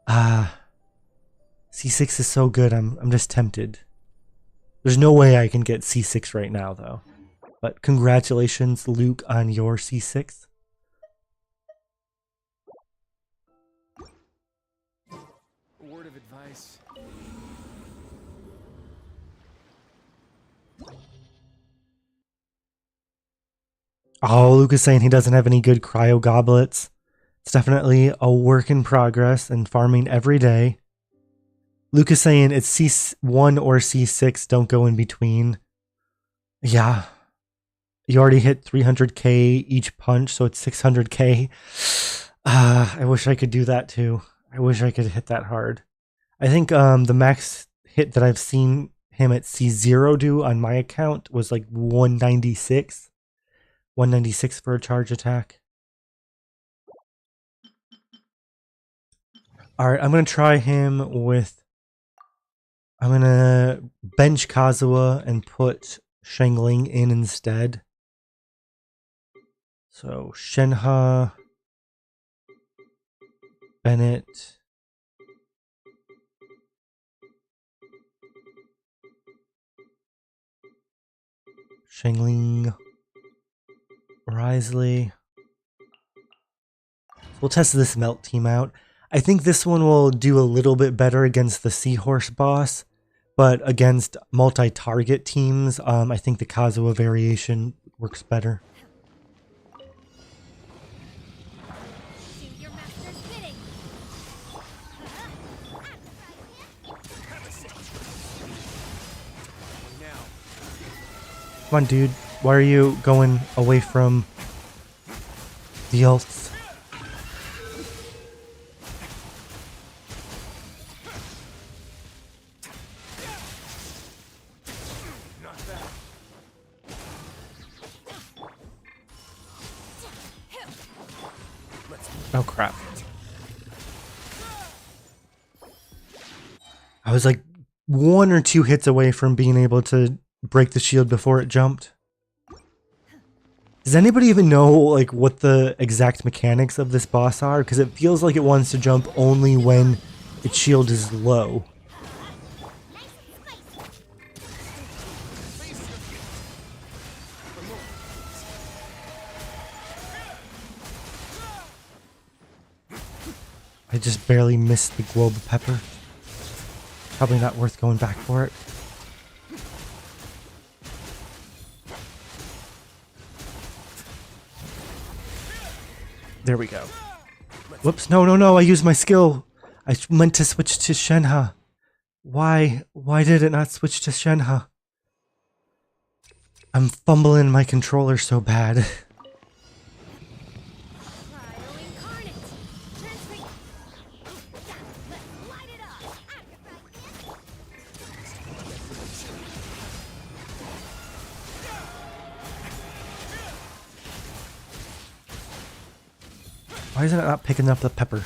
C6 is so good, I'm just tempted. There's no way I can get C6 right now though. But congratulations, Luke, on your C6. Word of advice. Oh, Luke is saying he doesn't have any good cryo goblets. It's definitely a work in progress and farming every day. Luke is saying it's C1 or C6, don't go in between. Yeah. You already hit 300k each punch, so it's 600k. I wish I could do that too. I wish I could hit that hard. I think the max hit that I've seen him at C0 do on my account was like 196. 196 for a charge attack. Alright, I'm going to try him with... I'm going to bench Kazuha and put Shangling in instead. So, Shenhe, Bennett, Shangling, Wriothesley. We'll test this melt team out. I think this one will do a little bit better against the Seahorse boss, but against multi-target teams, I think the Kazuha variation works better. Do your master's bidding. Now. Come on, dude. Why are you going away from the ults? Oh crap. I was like 1 or 2 hits away from being able to break the shield before it jumped. Does anybody even know like what the exact mechanics of this boss are? Because it feels like it wants to jump only when its shield is low. I just barely missed the globe pepper. Probably not worth going back for it. There we go. Whoops, no, I used my skill. I meant to switch to Shenhe. Why did it not switch to Shenhe? I'm fumbling my controller so bad. Wrio incarnate. Transmit. Let's light it up. Why isn't it not picking up the pepper?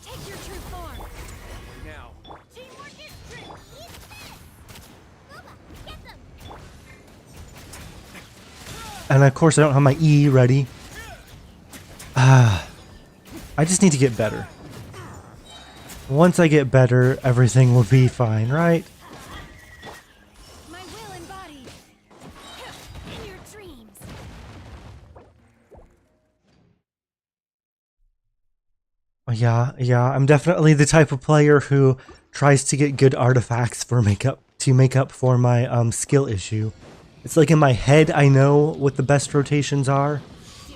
Take your true form. Now. Teamwork is strength. Get them. And of course I don't have my E ready. I just need to get better. Once I get better, everything will be fine, right? My will embodied. In your dreams. Yeah, I'm definitely the type of player who tries to get good artifacts for make up for my skill issue. It's like in my head I know what the best rotations are,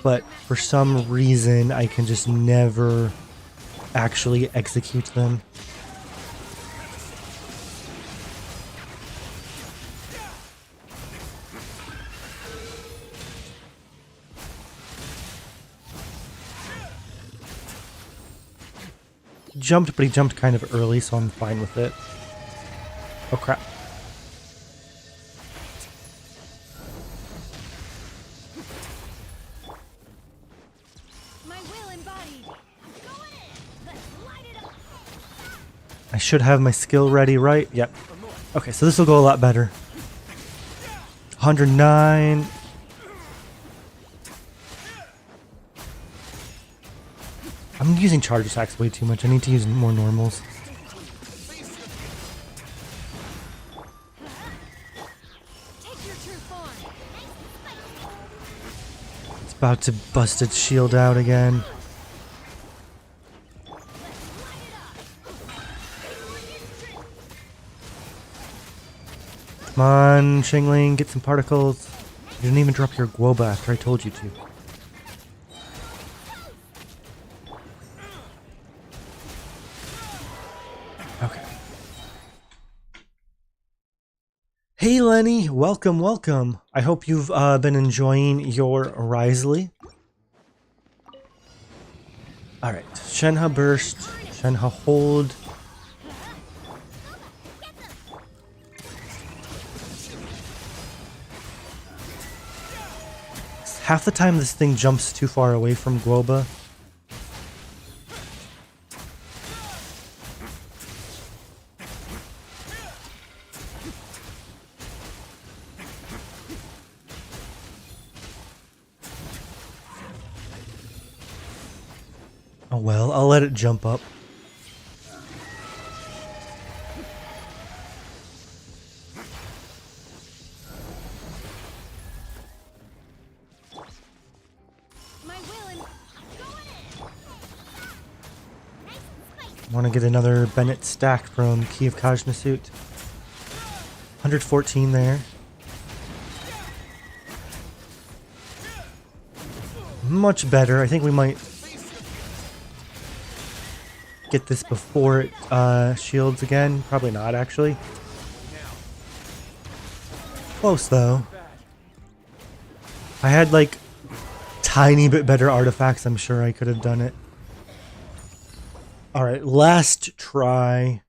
but for some reason I can just never actually execute them. Jumped, but he jumped kind of early, so I'm fine with it. Oh crap. My will embodied. Going in. Let's light it up. I should have my skill ready, right? Yep. Okay, so this will go a lot better. 109. I'm using charge attacks way too much. I need to use more normals. Take your true form. It's about to bust its shield out again. Come on, Shingling, get some particles. You didn't even drop your Guoba after I told you to. Okay. Hey Lenny, welcome. I hope you've been enjoying your Wriothesley. Alright, Shenhe Burst, Shenhe Hold. Half the time this thing jumps too far away from Guoba. Oh well, I'll let it jump up. My will and going in. Want to get another Bennett stack from Key of Kajna suit. 114 there. Much better. I think we might get this before it shields again. Probably not, actually. Close, though. If I had, like, tiny bit better artifacts, I'm sure I could have done it. Alright, last try.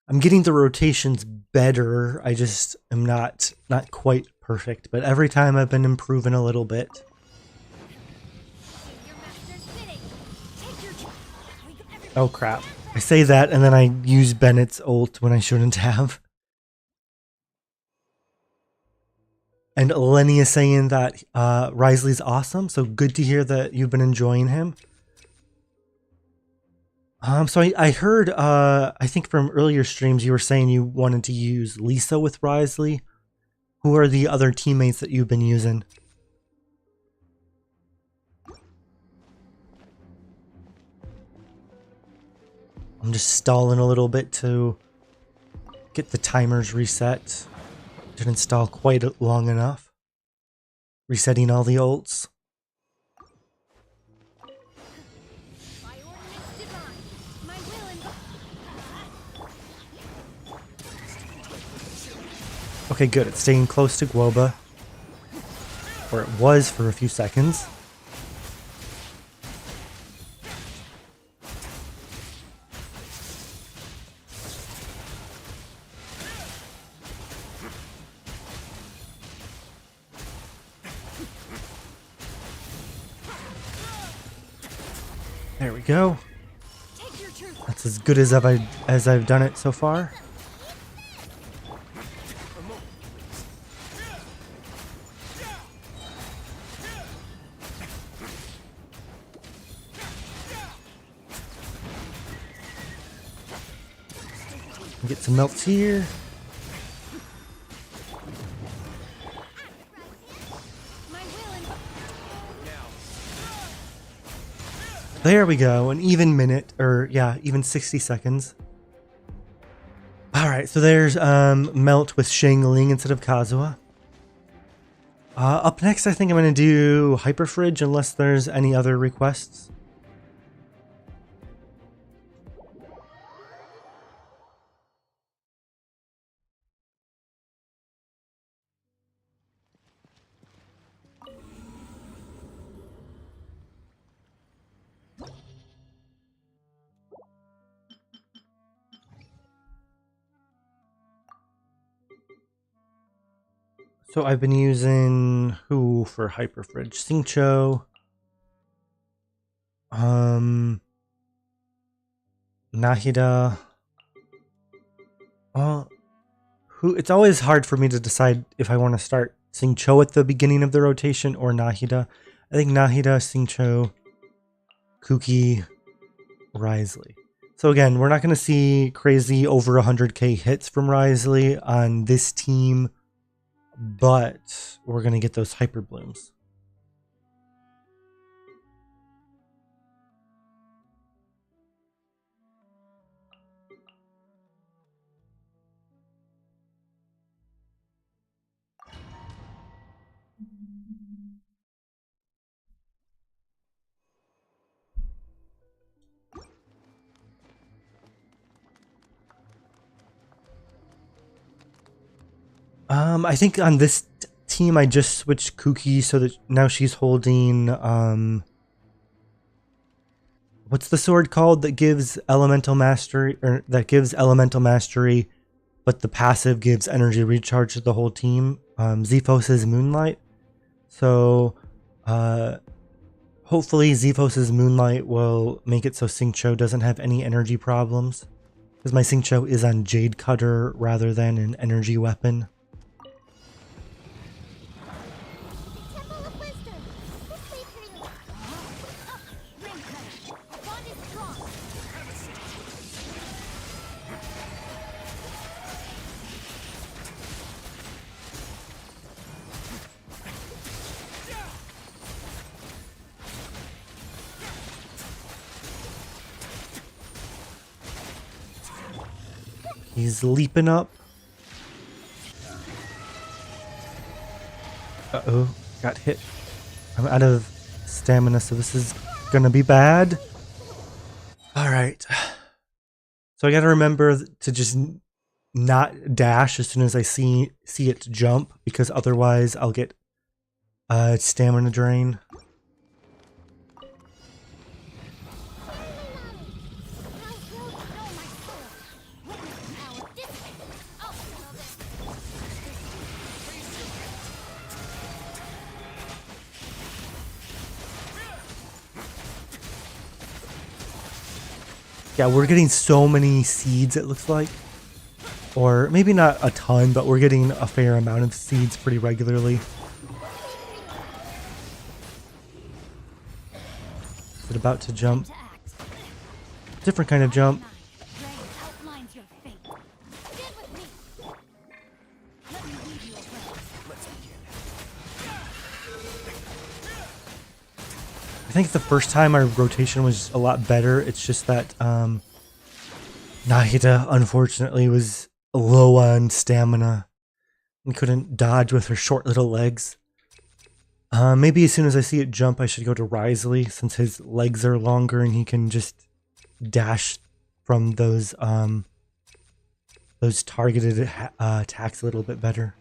I'm getting the rotations better. I just am not quite perfect, but every time I've been improving a little bit. Your master's bidding. Take your Oh crap. I say that and then I use Bennett's ult when I shouldn't have. And Lenny is saying that Wriothesley's awesome, so good to hear that you've been enjoying him. So I heard, I think from earlier streams you were saying you wanted to use Lisa with Wriothesley. Who are the other teammates that you've been using? I'm just stalling a little bit to get the timers reset. Didn't install quite long enough. Resetting all the ults. My ordinance divine. My will and Okay, good. It's staying close to Guoba. Or it was for a few seconds. There we go. take your truth. That's as good as I've done it so far. Get some melts here. My will and There we go. An even minute, or yeah, even 60 seconds. Alright, so there's Melt with Shangling instead of Kazuha. Up next, I think I'm going to do Hyperfridge unless there's any other requests. So I've been using who for Hyperfridge? Xingqiu. Nahida. Who? It's always hard for me to decide if I want to start Xingqiu at the beginning of the rotation or Nahida. I think Nahida, Xingqiu, Kuki, Wriothesley. So again, we're not going to see crazy over 100k hits from Wriothesley on this team, but we're going to get those hyper blooms. I think on this team I just switched Kuki so that now she's holding what's the sword called that gives elemental mastery, or that gives elemental mastery, but the passive gives energy recharge to the whole team? Zephos' Moonlight. So hopefully Zephos' Moonlight will make it so Xingqiu doesn't have any energy problems, because my Xingqiu is on Jade Cutter rather than an energy weapon. Temple of Wisdom. This way through the ring cutter. Our bond is strong. He's leaping up. Uh-oh, got hit. I'm out of stamina, so this is gonna be bad. Alright. So I gotta remember to just not dash as soon as I see it jump, because otherwise I'll get stamina drain. Yeah, we're getting so many seeds, it looks like. Or maybe not a ton, but we're getting a fair amount of seeds pretty regularly. Is it about to jump? Different kind of jump. Outlines your fate. Stand with me. Let me lead you away. think the first time our rotation was a lot better. It's just that Nahida unfortunately was low on stamina and couldn't dodge with her short little legs. Maybe as soon as I see it jump, I should go to Wriothesley since his legs are longer and he can just dash from those targeted attacks a little bit better.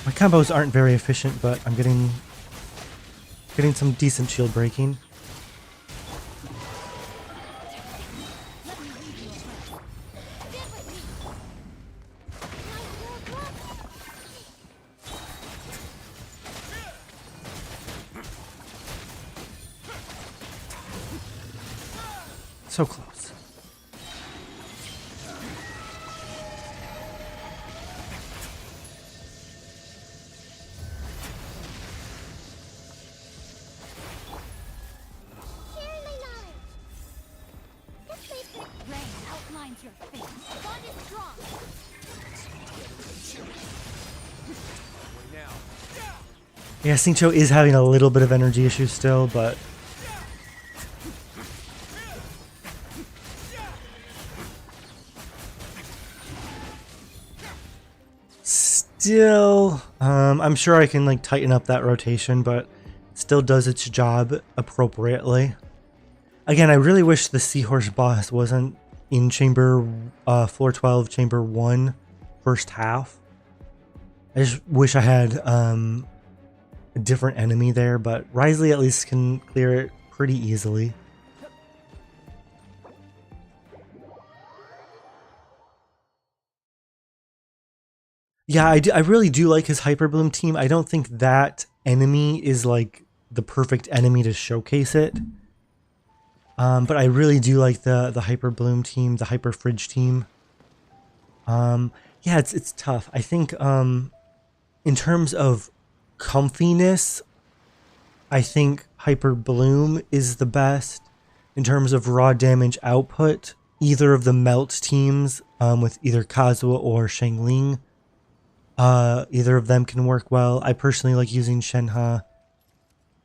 My combos aren't very efficient, but I'm getting some decent shield breaking. So close. Yeah, Xingqiu is having a little bit of energy issues still, but still, I'm sure I can like tighten up that rotation, but it still does its job appropriately. Again, I really wish the Seahorse boss wasn't in chamber floor 12, chamber 1, first half. I just wish I had a different enemy there, but Wriothesley at least can clear it pretty easily. Yeah, I really do like his Hyper Bloom team. I don't think that enemy is like the perfect enemy to showcase it. But I really do like the Hyper Bloom team, the Hyper Fridge team. Yeah, it's tough. I think in terms of comfiness, I think Hyper Bloom is the best. In terms of raw damage output, either of the Melt teams, with either Kazuha or Shangling, either of them can work well. I personally like using Shenhe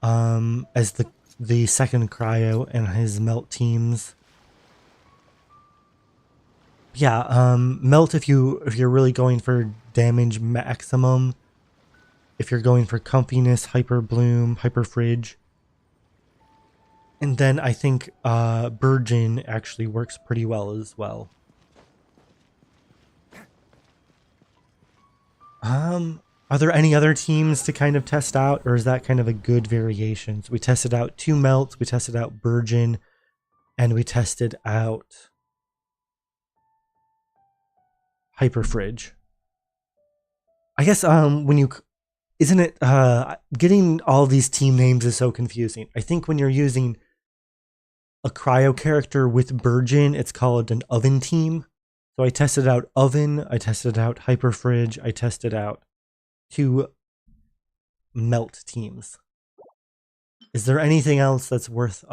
as the second Cryo and his Melt teams. Yeah, Melt if you're really going for damage maximum. If you're going for comfiness, Hyper Bloom, Hyper Fridge. And then I think Burgeon actually works pretty well as well. Are there any other teams to kind of test out, or is that kind of a good variation? So we tested out 2 Melts, we tested out Burgeon, and we tested out Hyper Fridge. I guess when you isn't it getting all these team names is so confusing. I think when you're using a cryo character with Burgeon, it's called an oven team. So I tested out oven, I tested out Hyper Fridge, I tested out 2 Melt teams. Is there anything else that's worth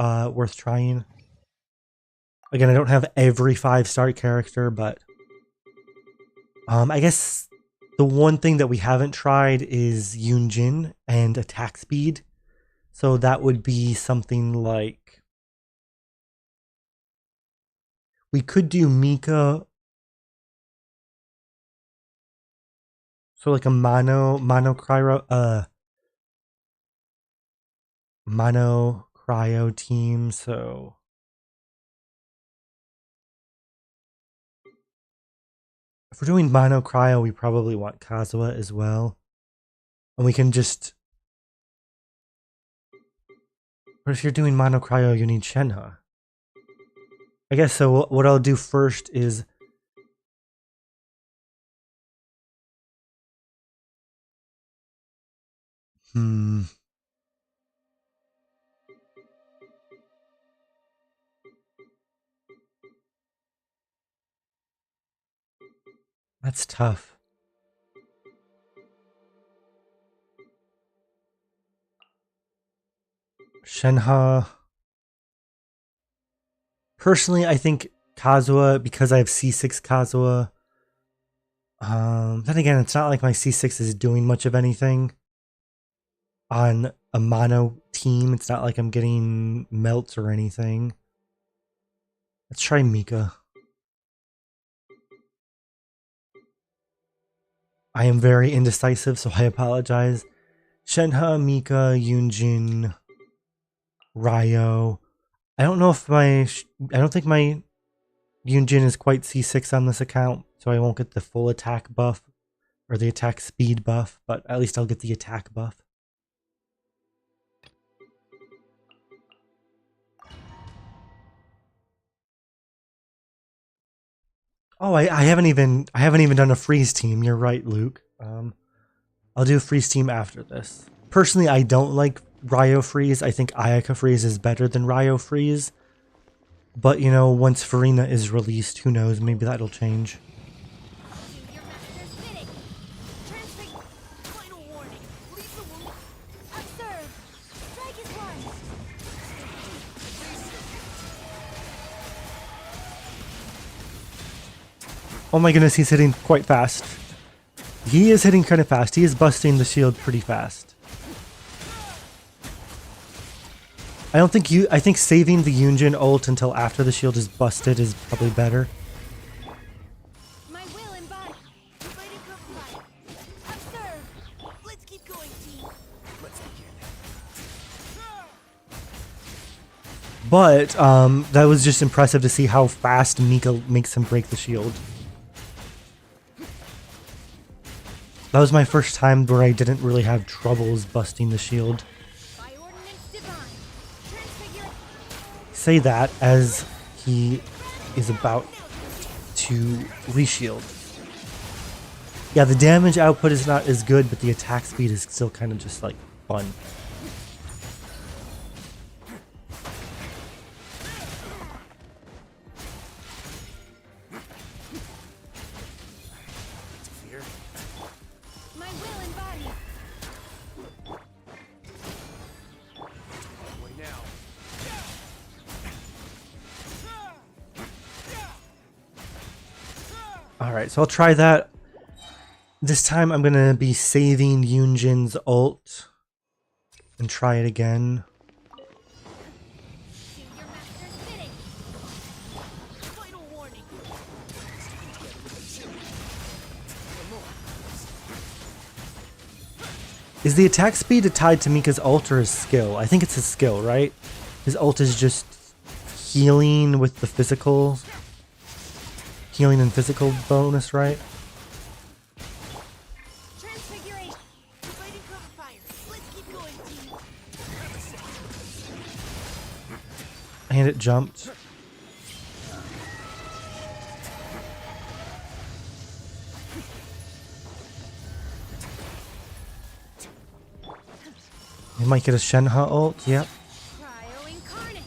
trying? Again, I don't have every 5-star character, but I guess the one thing that we haven't tried is Yunjin and attack speed. So that would be something like we could do Mika. So like a mono cryo team. So if we're doing mono cryo, we probably want Kazuha as well. And we can just, but if you're doing mono cryo, you need Shenhe. I guess so. What I'll do first is that's tough. Shenhe. Personally, I think Kazuha, because I have C6 Kazuha. Then again, it's not like my C6 is doing much of anything on a mono team. It's not like I'm getting melts or anything. Let's try Mika. I am very indecisive, so I apologize. Shenhe, Mika, Yunjin, Wrio. I don't know if I don't think my Yunjin is quite C6 on this account, so I won't get the full attack buff or the attack speed buff, but at least I'll get the attack buff. Oh, I haven't even done a freeze team. You're right, Luke. I'll do a freeze team after this. Personally, I don't like Wrio freeze. I think Ayaka freeze is better than Wrio freeze. But you know, once Farina is released, who knows? Maybe that'll change. Do your master's bidding. Transfig. Final warning. Leave the room. Observe. Strike is one. Oh my goodness, he's hitting quite fast. He is hitting kind of fast. He is busting the shield pretty fast. I think saving the Yunjin ult until after the shield is busted is probably better. My will embodied. Inviting fire. Observe. Let's keep going, team. Let's begin. But that was just impressive to see how fast Mika makes him break the shield. That was my first time where I didn't really have troubles busting the shield. By ordinance divine. Transfigure. Say that as he is about to reshield. Yeah, the damage output is not as good, but the attack speed is still kind of just like fun. My will embodied. Way now. Alright, so I'll try that. This time I'm going to be saving Yunjin's ult and try it again. Do your master's bidding. Final warning. Is the attack speed tied to Mika's ult or his skill? I think it's his skill, right? His ult is just healing with the physical... Healing and physical bonus, right? Transfiguration. Inviting fire. Let's keep going, team. And it jumped. You might get a Shenhe ult, yep. Cryo incarnate.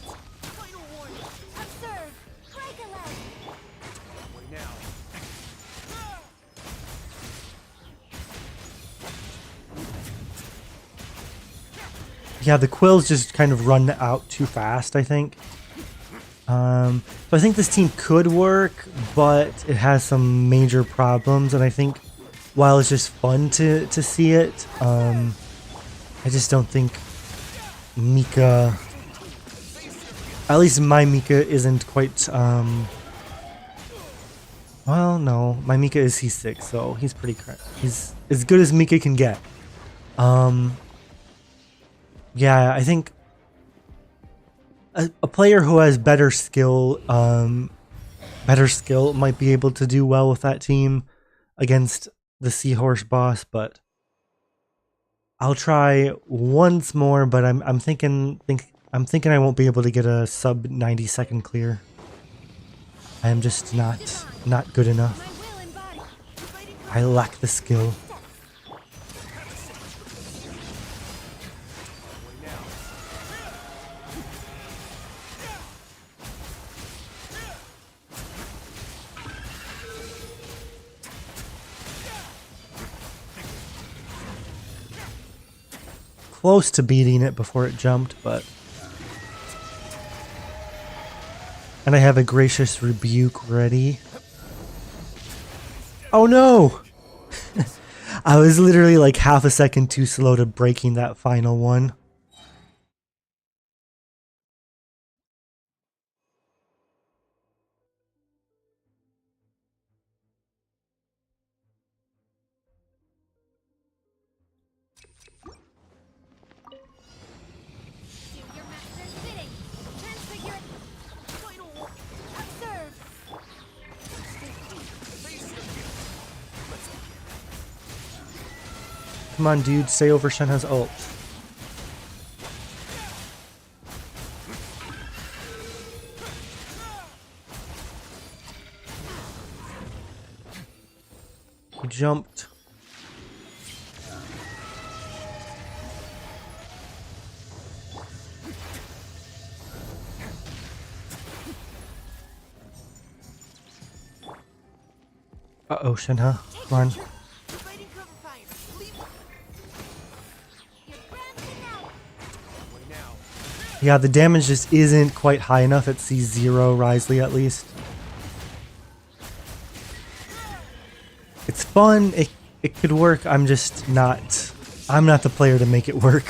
Final warning. Observe. Break a leg. Way now. Yeah, the quills just kind of run out too fast, I think. So I think this team could work, but it has some major problems, and I think while it's just fun to see it, I just don't think Mika, at least my Mika isn't quite, well, no, my Mika is C6, so he's pretty he's as good as Mika can get. Yeah, I think a player who has better skill might be able to do well with that team against the Seahorse boss, but I'll try once more, but I'm thinking I won't be able to get a sub 90-second clear. I am just not good enough. My will embodied. Inviting I lack the skill. Close to beating it before it jumped, but And I have a gracious rebuke ready. Oh no! I was literally like half a second too slow to breaking that final one. Do your master's bidding. Transfigure it. Final war. Observe. Come on, dude, stay over Shenha's ult. He jumped. Uh-oh, Shenha. Come on. Providing cover fire. Leave. You're prancing out. Yeah, the damage just isn't quite high enough at C0, Wriothesley at least. It's fun, it could work, I'm not the player to make it work.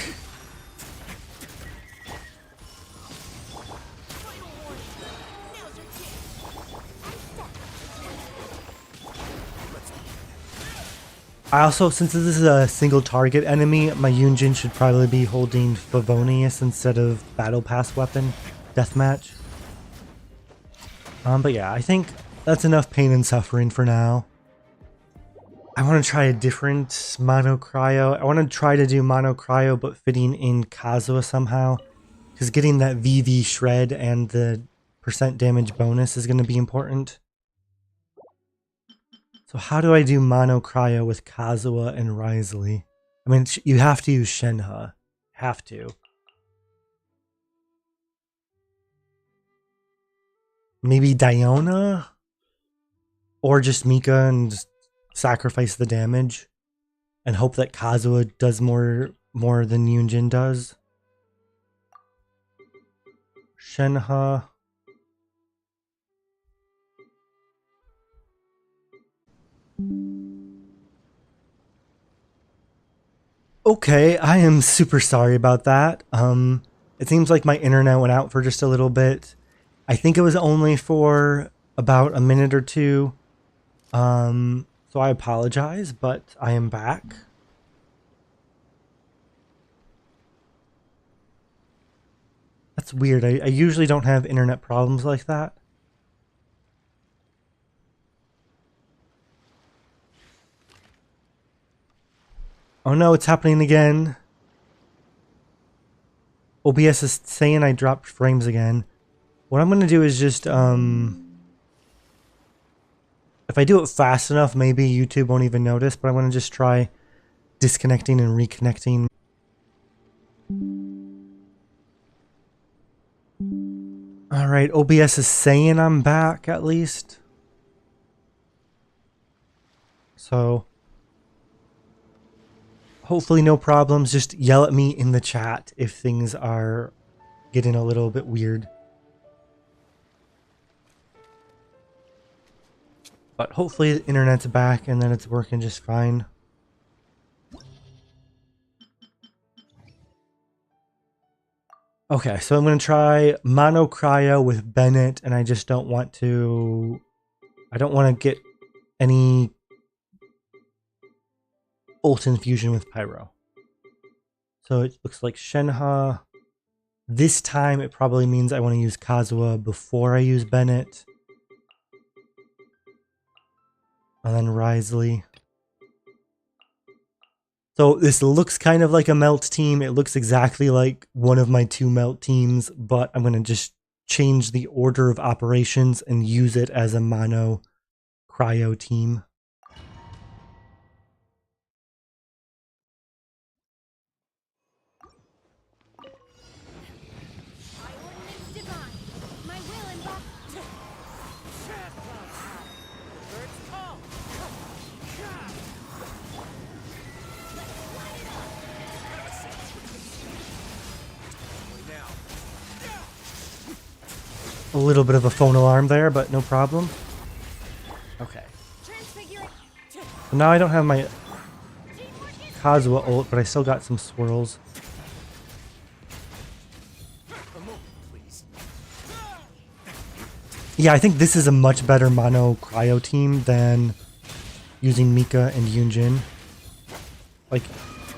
Final warning. Now's your chance. I also, since this is a single target enemy, my Yunjin should probably be holding Favonius instead of Battle Pass weapon deathmatch. But yeah, I think that's enough pain and suffering for now. I want to try a different Mono Cryo. I want to try to do Mono Cryo but fitting in Kazuha somehow. Because getting that VV shred and the % damage bonus is going to be important. So how do I do Mono Cryo with Kazuha and Wriothesley? I mean, you have to use Shenhe. Have to. Maybe Diona? Or just Mika and just sacrifice the damage and hope that Kazuha does more than Yunjin does. Shenhe. Okay, I am super sorry about that. It seems like my internet went out for just a little bit. I think it was only for about a minute or two. So I apologize, but I am back. That's weird. I usually don't have internet problems like that. Oh no, it's happening again. OBS is saying I dropped frames again. What I'm going to do is just, if I do it fast enough, maybe YouTube won't even notice, but I'm going to just try disconnecting and reconnecting. Alright, OBS is saying I'm back at least. So, hopefully no problems. Just yell at me in the chat if things are getting a little bit weird. But hopefully the internet's back and then it's working just fine. Okay, so I'm going to try Mono Cryo with Bennett, and I just don't want to... I don't want to get any ult infusion with Pyro. So it looks like Shenhe. This time it probably means I want to use Kazuha before I use Bennett. And then Wriothesley. So this looks kind of like a melt team. It looks exactly like one of my two melt teams, but I'm going to just change the order of operations and use it as a mono cryo team. My ordinance divine. My will embody. Birds call. A little bit of a phone alarm there, but no problem. Okay. Transfigure. So now I don't have my Kazuha ult, but I still got some swirls. A moment, please. Yeah, I think this is a much better mono cryo team than using Mika and Yunjin. Like,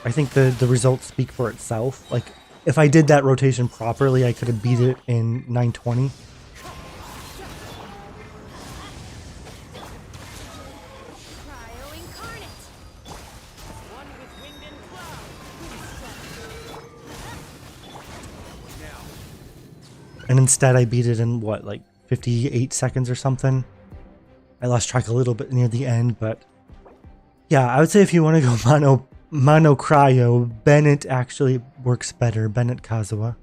I think the results speak for itself. Like, if I did that rotation properly, I could have beat it in 920. Cryo incarnate. One with wind and cloud. And instead I beat it in, what, like 58 seconds or something? I lost track a little bit near the end, but... yeah, I would say if you want to go mono cryo, Bennett actually works better. Bennett Kazuha.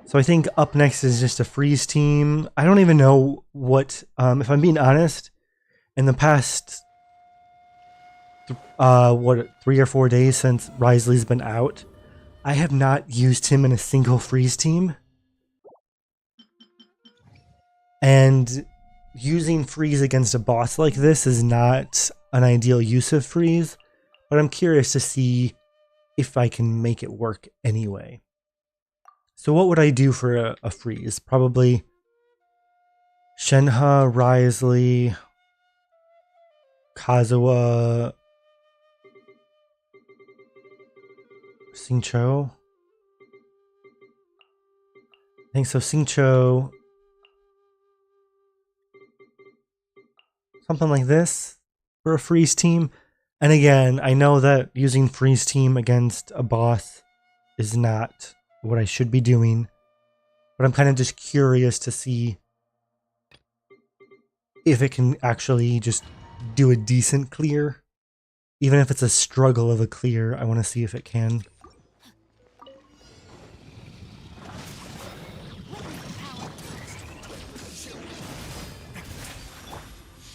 So I think up next is just a freeze team. I don't even know what, if I'm being honest, in the past, 3 or 4 days since Wriothesley's been out, I have not used him in a single freeze team. And using freeze against a boss like this is not an ideal use of freeze, but I'm curious to see if I can make it work anyway. So what would I do for a freeze? Probably Shenhe, Wriothesley, Kazuha, Xingqiu. I think so. Xingqiu. Something like this for a freeze team. And again, I know that using freeze team against a boss is not what I should be doing, but I'm kind of just curious to see if it can actually just do a decent clear. Even if it's a struggle of a clear, I want to see if it can.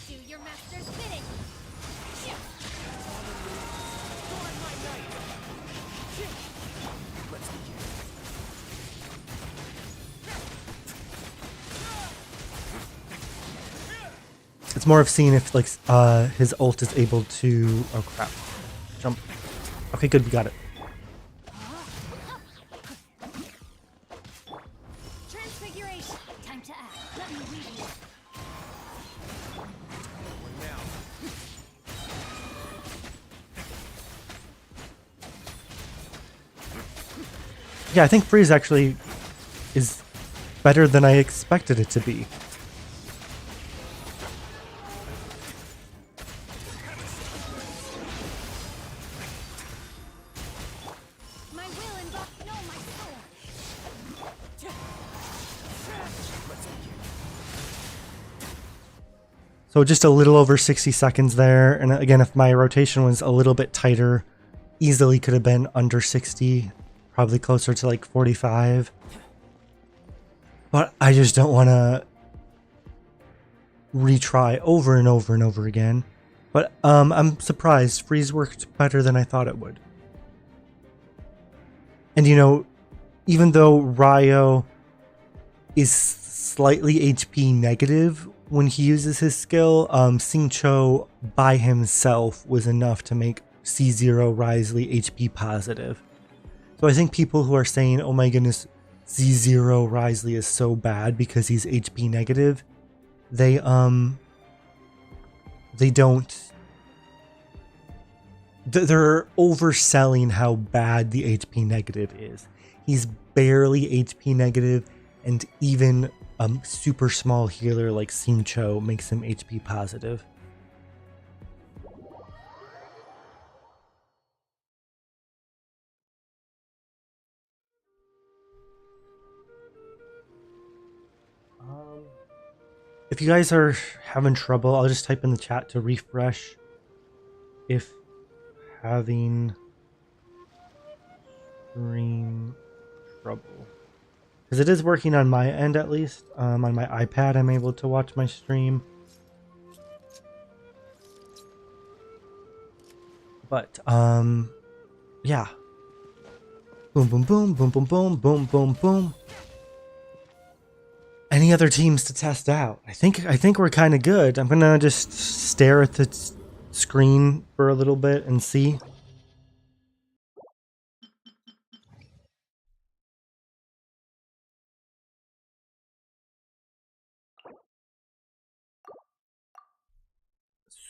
Do your master's bidding. It's more of seeing if like his ult is able to... oh crap. Jump. Okay, good, we got it. Transfiguration. Time to act. Let me read you. Yeah, I think freeze actually is better than I expected it to be. My will and no, my sword. So just a little over 60 seconds there. And again, if my rotation was a little bit tighter, easily could have been under 60, probably closer to like 45. But I just don't want to retry over and over and over again. But I'm surprised. Freeze worked better than I thought it would. And you know, even though Wrio is slightly HP negative when he uses his skill, Xingqiu by himself was enough to make C0 Wriothesley HP positive. So I think people who are saying, oh my goodness, C0 Wriothesley is so bad because he's HP negative, they're overselling how bad the HP negative is. He's barely HP negative, and even a super small healer like Xingqiu makes him HP positive. If you guys are having trouble, I'll just type in the chat to refresh if having stream trouble. Because it is working on my end at least. On my iPad I'm able to watch my stream. But, yeah. Boom, boom, boom, boom, boom, boom, boom, boom, boom. Any other teams to test out? I think we're kind of good. I'm gonna just stare at the screen for a little bit and see.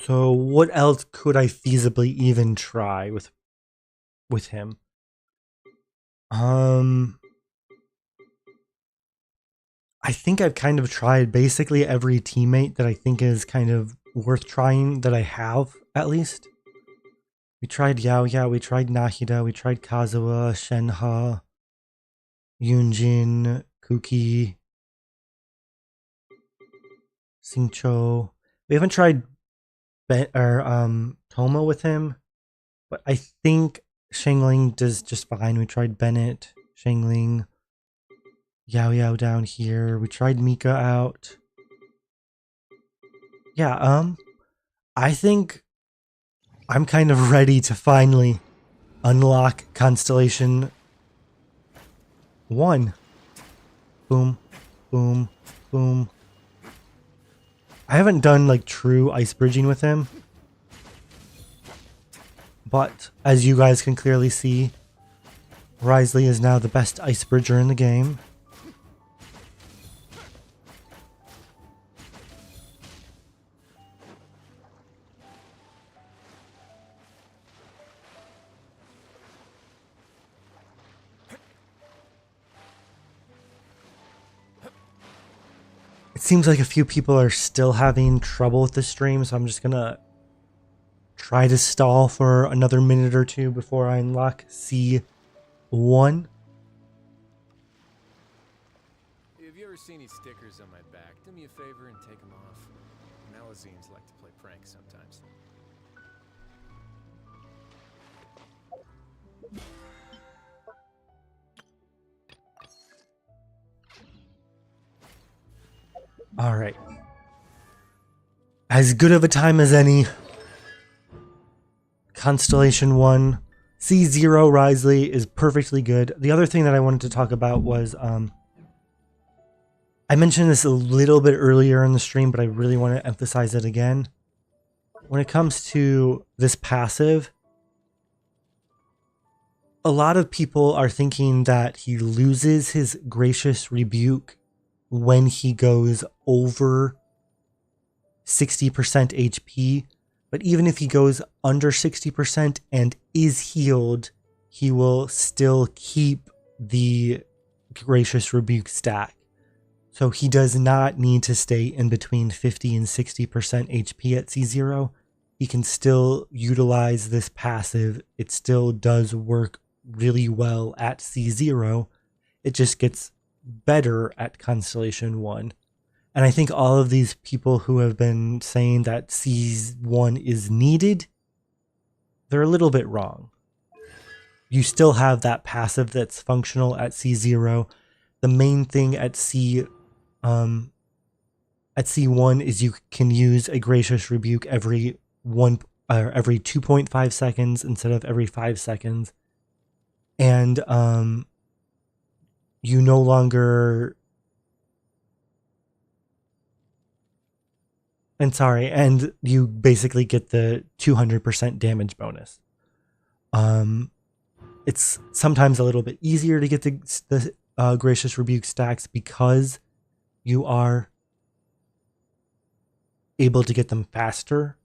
So what else could I feasibly even try with him? I think I've kind of tried basically every teammate that I think is kind of worth trying that I have, at least. We tried Yaoya, we tried Nahida, we tried Kazuha, Shenhe, Yunjin, Kuki, Xingqiu. We haven't tried Tomo with him, but I think Shangling does just fine. We tried Bennett, Shangling, Yao Yao down here. We tried Mika out. Yeah, I think I'm kind of ready to finally unlock Constellation 1. Boom, boom, boom. I haven't done like true ice bridging with him, but as you guys can clearly see, Wriothesley is now the best ice bridger in the game. It seems like a few people are still having trouble with the stream, so I'm just gonna try to stall for another minute or two before I unlock C1. If you ever see any stickers on my back, do me a favor and take them off. Malazines like to play pranks sometimes. Alright. As good of a time as any. Constellation 1. C0 Wriothesley is perfectly good. The other thing that I wanted to talk about was, I mentioned this a little bit earlier in the stream, but I really want to emphasize it again. When it comes to this passive, a lot of people are thinking that he loses his Gracious Rebuke when he goes over 60% HP, but even if he goes under 60% and is healed, he will still keep the Gracious Rebuke stack. So he does not need to stay in between 50 and 60% HP at C0. He can still utilize this passive. It still does work really well at C0. It just gets better at Constellation 1. And I think all of these people who have been saying that C1 is needed, they're a little bit wrong. You still have that passive that's functional at C0. The main thing at C1 is you can use a Gracious Rebuke every 2.5 seconds instead of every 5 seconds. And you no longer and you basically get the 200% damage bonus. It's sometimes a little bit easier to get the Gracious Rebuke stacks because you are able to get them faster,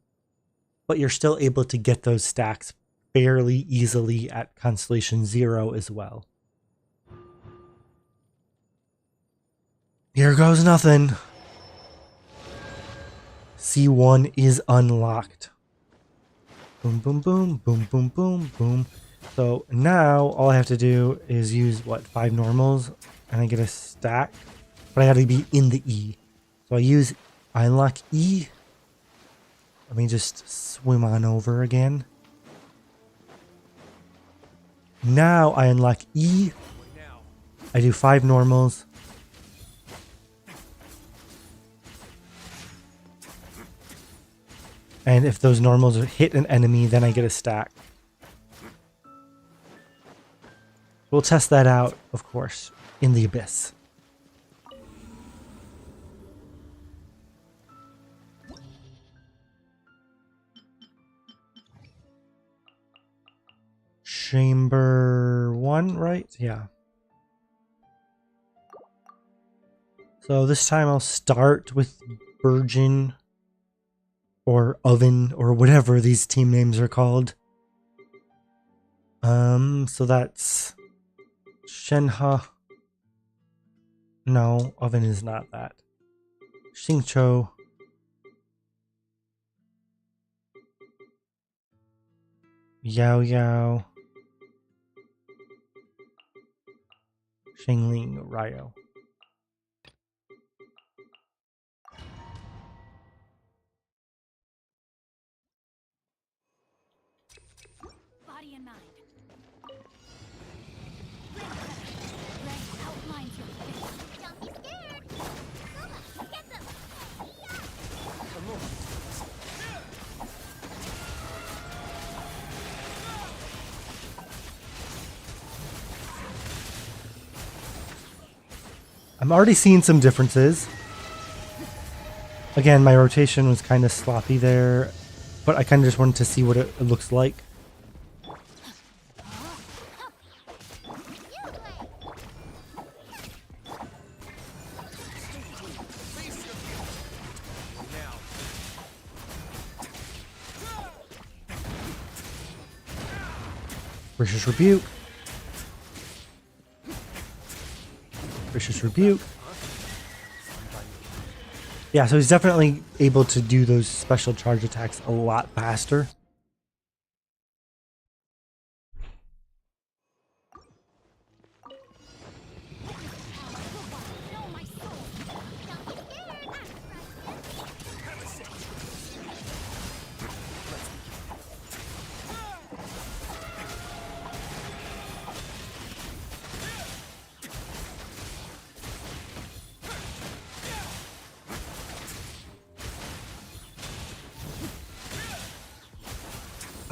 but you're still able to get those stacks fairly easily at Constellation 0 as well. Here goes nothing. C1 is unlocked. Boom, boom, boom, boom, boom, boom, boom. So now all I have to do is use, 5 normals, and I get a stack. But I gotta be in the E. So I unlock E. Let me just swim on over again. Now I unlock E. I do 5 normals. And if those normals hit an enemy, then I get a stack. We'll test that out, of course, in the Abyss. Chamber 1, right? Yeah. So this time I'll start with Virgin or Oven or whatever these team names are called. So that's Shenhe. No, Oven is not that. Xingqiu. Yao Yao. Shengling, Wrio. Body and mind. Ray outlines your face. Don't be scared. Soma, get them. I'm already seeing some differences. Again, my rotation was kind of sloppy there, but I kind of just wanted to see what it looks like. Vicious Rebuke. Vicious Rebuke. Yeah, so he's definitely able to do those special charge attacks a lot faster.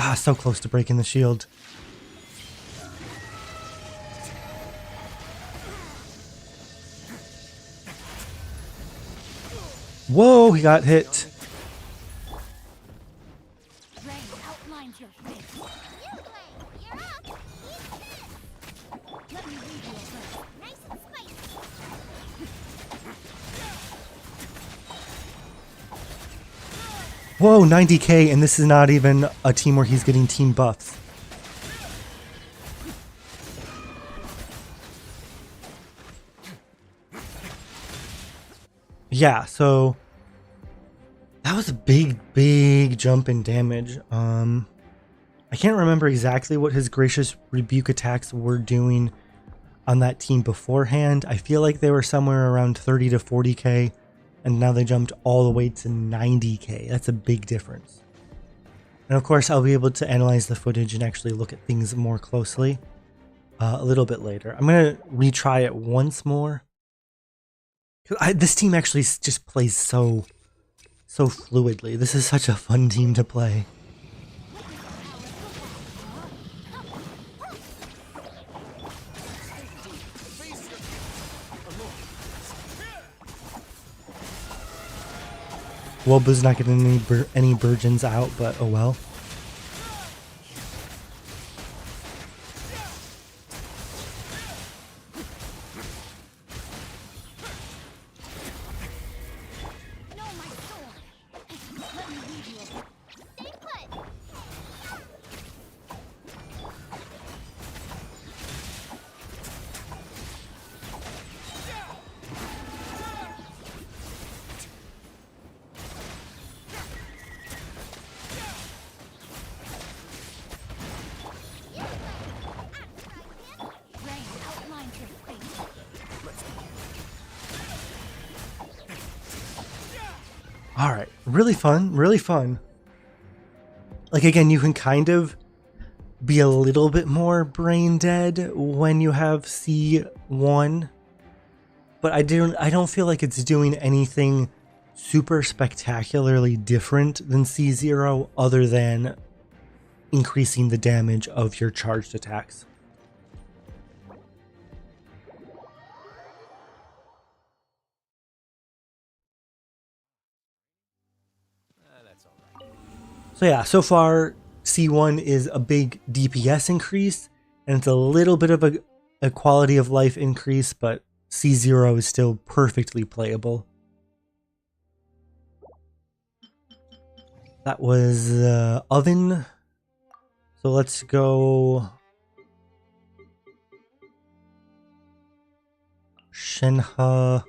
Ah, so close to breaking the shield. Whoa, he got hit. Ray outlines your face. You're up. Let me read you a verse. Nice and spicy. Whoa, 90k, and this is not even a team where he's getting team buffs. Yeah, so that was a big jump in damage. I can't remember exactly what his Gracious Rebuke attacks were doing on that team beforehand. I feel like they were somewhere around 30 to 40k. And now they jumped all the way to 90k. That's a big difference. And of course, I'll be able to analyze the footage and actually look at things more closely a little bit later. I'm going to retry it once more. This team actually just plays so fluidly. This is such a fun team to play. Woba's not getting any Virgins out, but oh well. No, my sword. Let me read you a verse. Stay put. Ray outlines your face. All right, really fun, really fun. Like again, you can kind of be a little bit more brain dead when you have C1, but I don't feel like it's doing anything super spectacularly different than C0 other than increasing the damage of your charged attacks. So yeah, so far C1 is a big DPS increase, and it's a little bit of a quality of life increase, but C0 is still perfectly playable. That was Oven. So let's go Shenhe,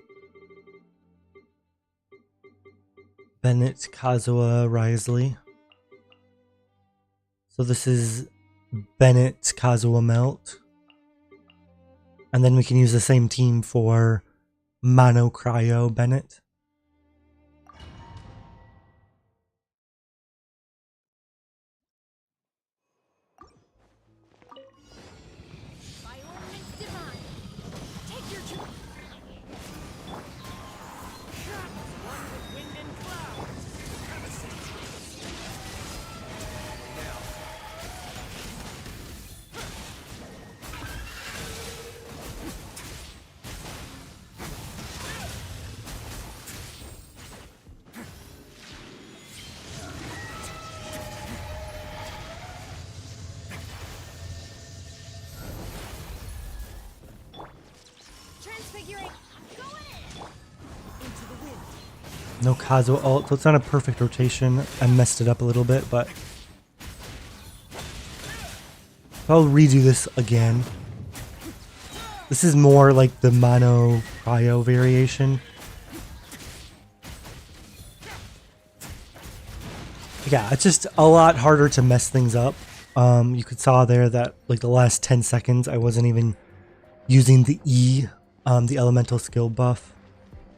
Bennett, Kazuha, Wriothesley. So this is Bennett, Kazuha, Melt. And then we can use the same team for Mano, Cryo, Bennett. By ordinance divine, take your truth. One with wind and cloud. Transfiguring. Go in. Into the wind. No Kazuha ult, so it's not a perfect rotation. I messed it up a little bit, but I'll redo this again. This is more like the Mano Cryo variation. Yeah, it's just a lot harder to mess things up. You could saw there that like the last 10 seconds I wasn't even using the E, the elemental skill buff.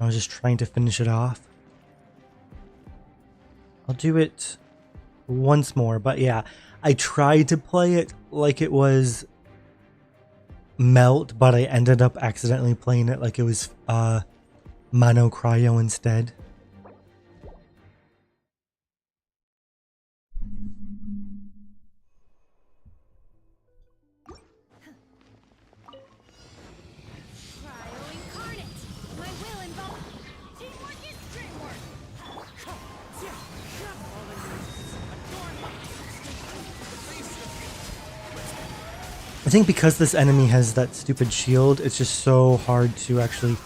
I was just trying to finish it off. I'll do it once more, but yeah, I tried to play it like it was Melt, but I ended up accidentally playing it like it was Mano Cryo instead. Cryo incarnate. My will involve. Teamwork is dreamwork. I think because this enemy has that stupid shield, it's just so hard to actually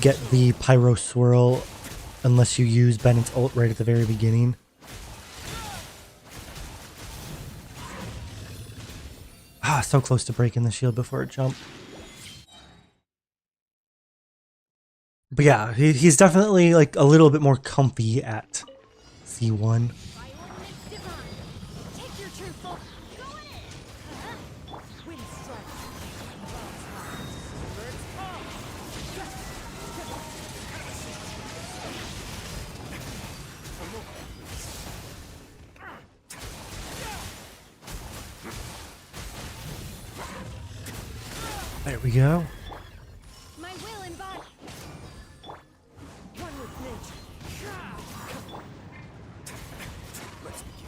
get the Pyro Swirl unless you use Bennett's ult right at the very beginning. Ah, so close to breaking the shield before it jumped. But yeah, he's definitely like a little bit more comfy at C1. By ordinance divine, take your true form. Go in. Wind strike. Birds fall. There we go. My will embody. One with nature. Let's begin.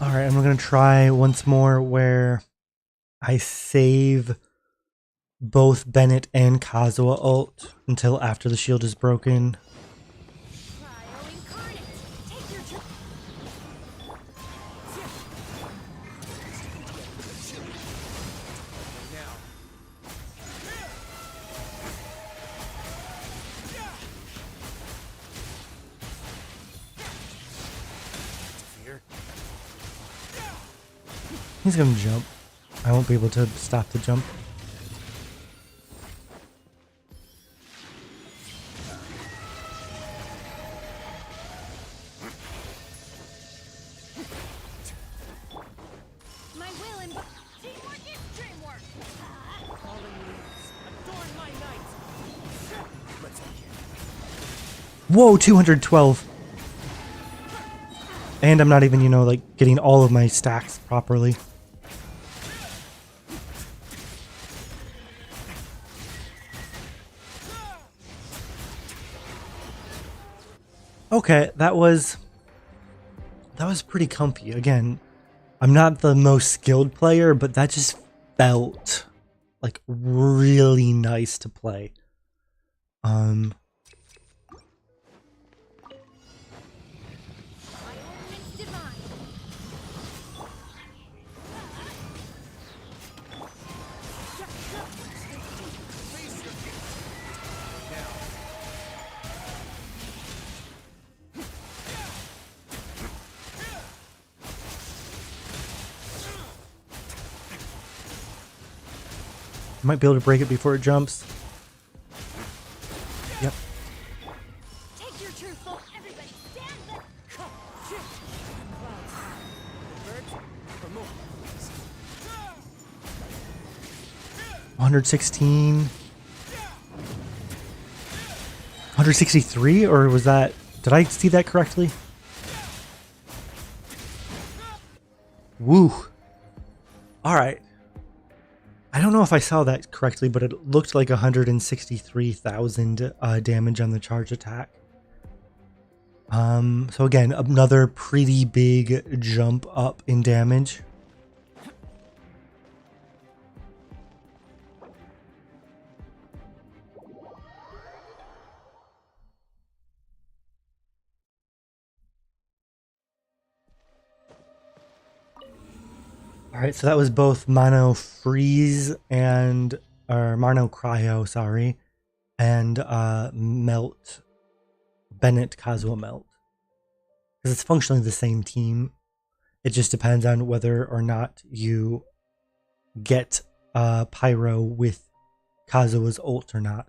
Alright, and we're going to try once more where I save both Bennett and Kazuha ult until after the shield is broken. Cryo incarnate. Take your true. Now, fear. He's going to jump. I won't be able to stop the jump. My will embody. Teamwork is dreamwork. Falling leaves. Adorn my night. Let's begin. Whoa, 212. And I'm not even, you know, like getting all of my stacks properly. Okay, that was pretty comfy. Again, I'm not the most skilled player, but that just felt like really nice to play. Might be able to break it before it jumps. Yep. Take your truth, folks. Everybody stand back. 116. 163, or was that... Did I see that correctly? Woo. Alright. I don't know if I saw that correctly, but it looked like 163,000 damage on the charge attack. So again, another pretty big jump up in damage. Alright, so that was both Mono Freeze and, or Mono Cryo, sorry, and Melt, Bennett Kazuo Melt. Because it's functionally the same team. It just depends on whether or not you get Pyro with Kazuo's ult or not.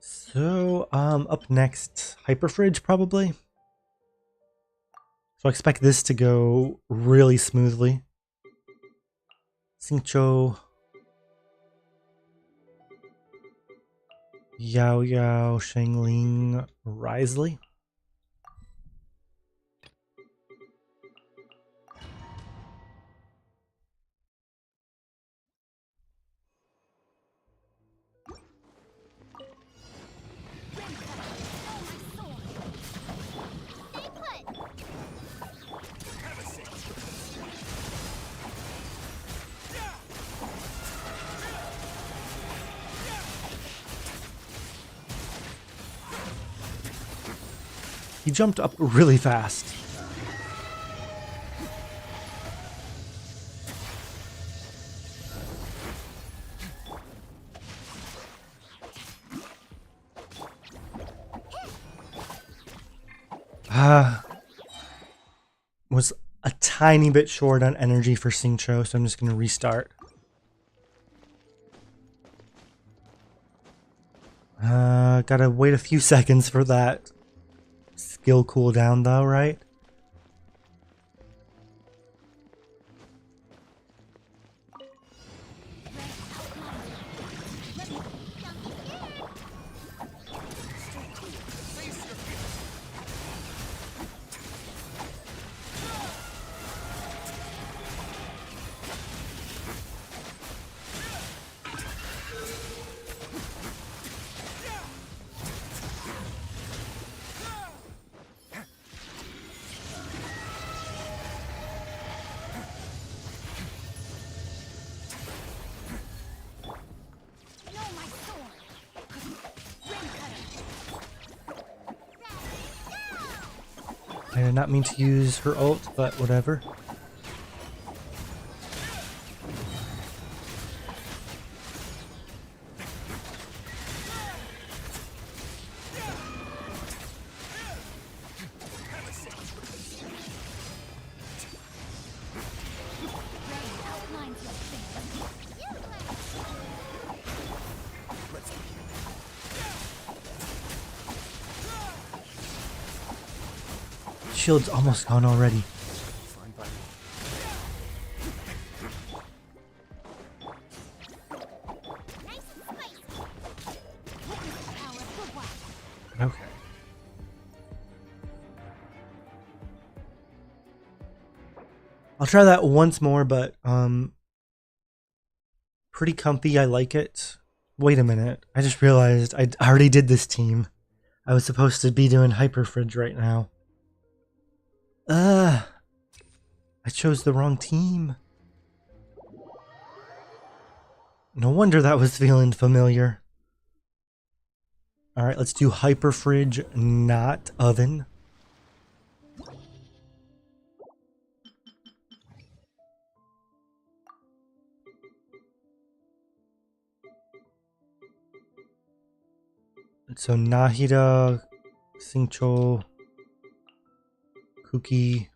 So, up next, Hyperfridge probably. So I expect this to go really smoothly. Xingqiu, Yao Yao, Shangling, Wriothesley. He jumped up really fast. Was a tiny bit short on energy for Xingqiu, so I'm just going to restart. Gotta wait a few seconds for that skill cooldown though, right? I did not mean to use her ult, but whatever. Shield's almost gone already. Okay. I'll try that once more, but pretty comfy. I like it. Wait a minute. I just realized I already did this team. I was supposed to be doing Hyperfridge right now. I chose the wrong team. No wonder that was feeling familiar. Alright, let's do Hyperfridge, not Oven. So Nahida, Singcho, Kuki,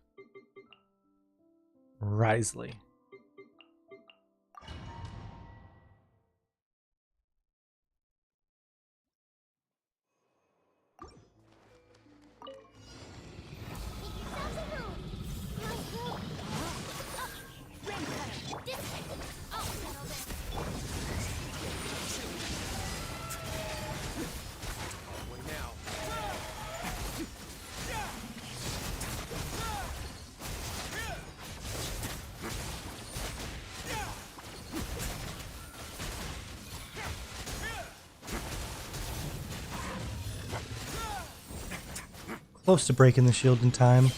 Wriothesley. Close to breaking the shield in time.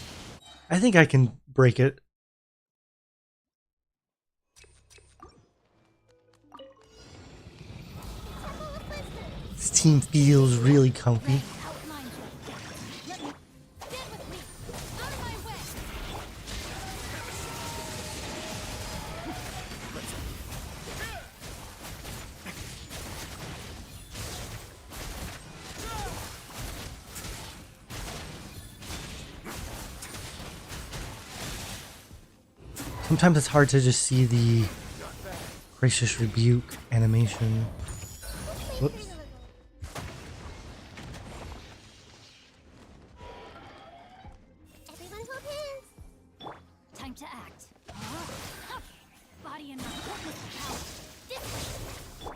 I think I can break it. This team feels really comfy. Sometimes it's hard to just see the gracious rebuke animation. Whoops. Everyone hold hands. Time to act. Body and mind. Power. This way.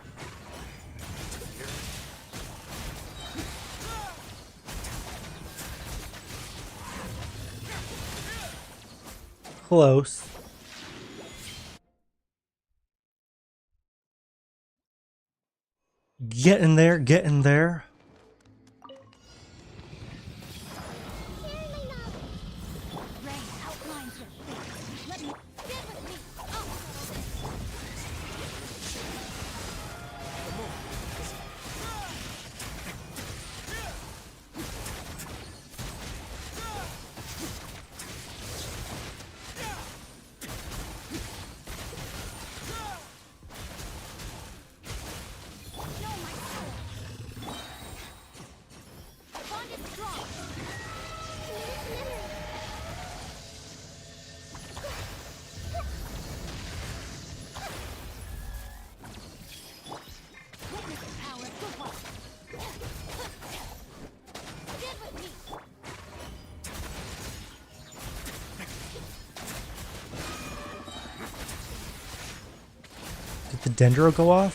Close. Getting there, getting there. Rain outlines your face. Let me get with me. Bond is strong. Witness the power of the one. Get with me. Did the Dendro go off?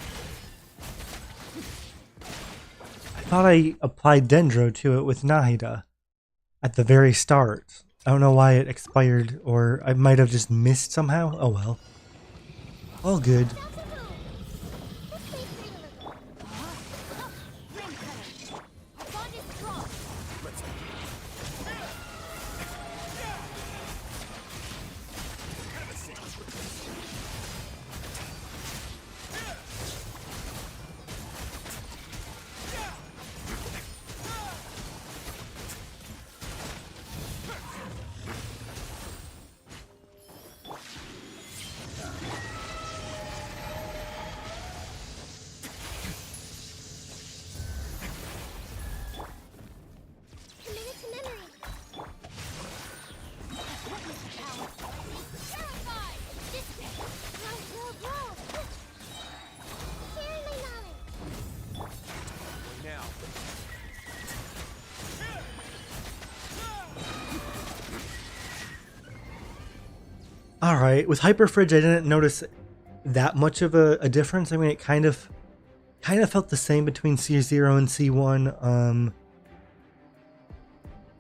I thought I applied Dendro to it with Nahida at the very start. I don't know why it expired, or I might have just missed somehow. Oh well. All good. Ring cutter. Our bond is strong. Commit it to memory. Witness the power. Terrified. This way. Roll. Sharing my knowledge. Now. Alright, with Hyperfridge I didn't notice that much of a difference. I mean, it kind of felt the same between C0 and C1.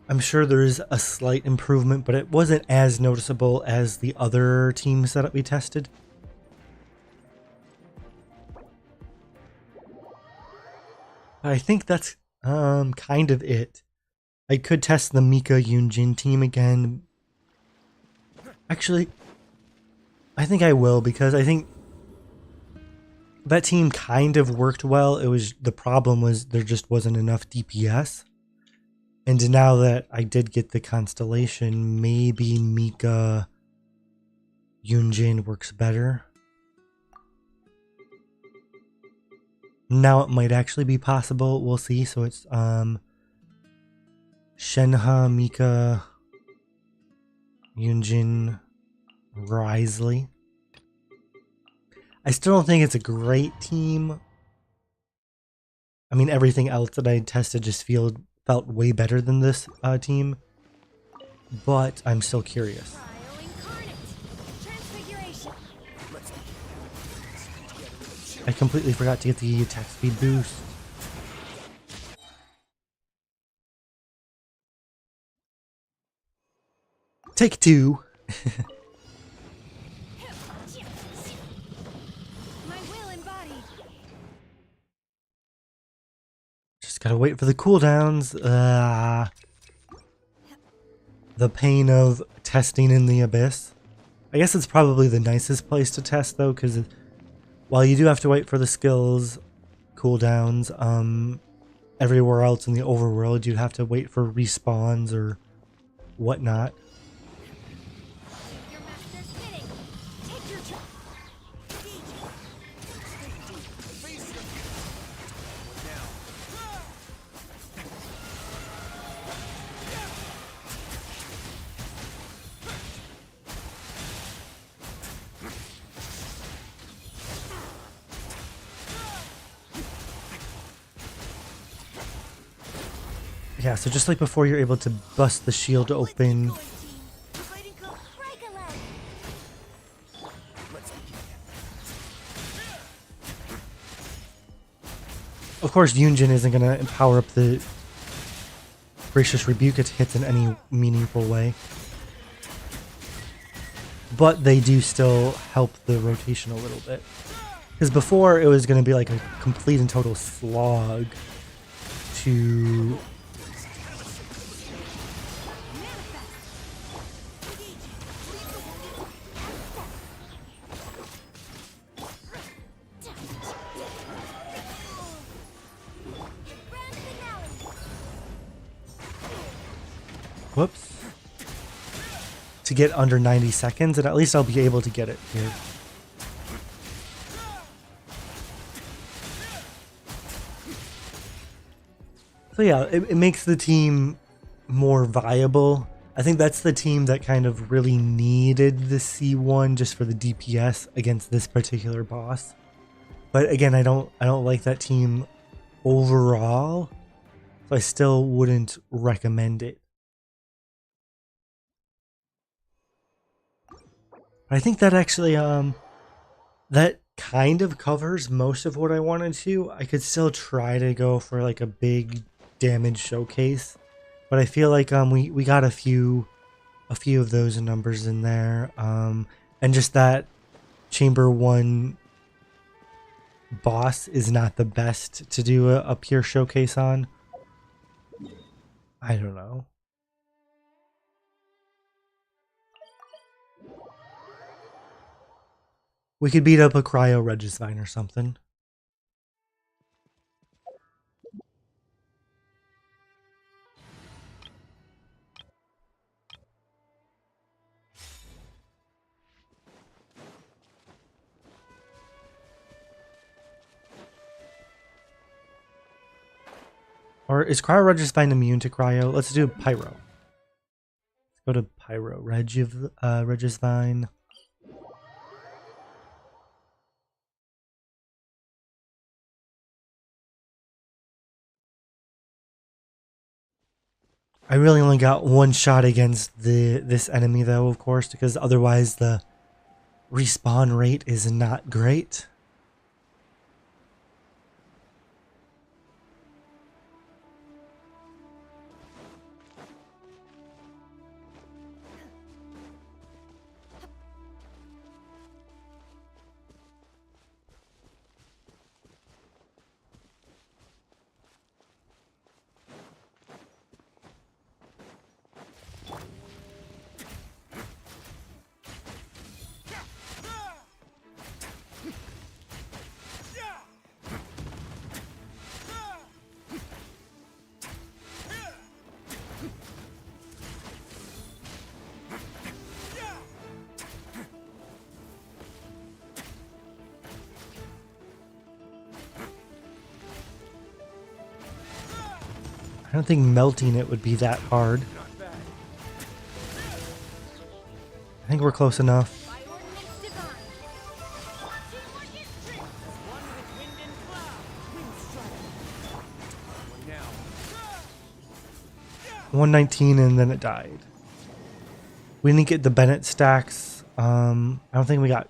I'm sure there's a slight improvement, but it wasn't as noticeable as the other teams that we tested. But I think that's kind of it. I could test the Mika Yunjin team again. Actually, I think I will, because I think that team kind of worked well. The problem was there just wasn't enough DPS. And now that I did get the constellation, maybe Mika Yunjin works better. Now it might actually be possible. We'll see. So it's Shenhe, Mika, Yunjin, Wriothesley. I still don't think it's a great team. I mean, everything else that I tested just felt way better than this team. But I'm still curious. Wrio incarnate. Transfiguration. I completely forgot to get the attack speed boost. Take two. My will embodied. Just gotta wait for the cooldowns. The pain of testing in the abyss. I guess it's probably the nicest place to test though, because while you do have to wait for the skills cooldowns, everywhere else in the overworld you have to wait for respawns or whatnot. Your master's bidding. Take your turn. Yeah, so just like before, you're able to bust the shield open. Of course, Yunjin isn't going to power up the Gracious Rebuke its hits in any meaningful way. But they do still help the rotation a little bit. Because before, it was going to be like a complete and total slog to... Whoops. To get under 90 seconds, and at least I'll be able to get it here. So yeah, it makes the team more viable. I think that's the team that kind of really needed the C1 just for the DPS against this particular boss. But again, I don't like that team overall, so I still wouldn't recommend it. I think that actually that kind of covers most of what I wanted to. I could still try to go for like a big damage showcase, but I feel like we got a few of those numbers in there, and just that chamber 1 boss is not the best to do a pure showcase on. I don't know. We could beat up a Cryo Regisvine or something. Or is Cryo Regisvine immune to Cryo? Let's do Pyro. Let's go to Pyro. Regisvine. I really only got one shot against this enemy though, of course, because otherwise the respawn rate is not great. I don't think melting it would be that hard. Not bad. I think we're close enough. By ordinance divine. Two more districts. One with wind and cloud. Wind strike. Now. 119 and then it died. We didn't get the Bennett stacks. I don't think we got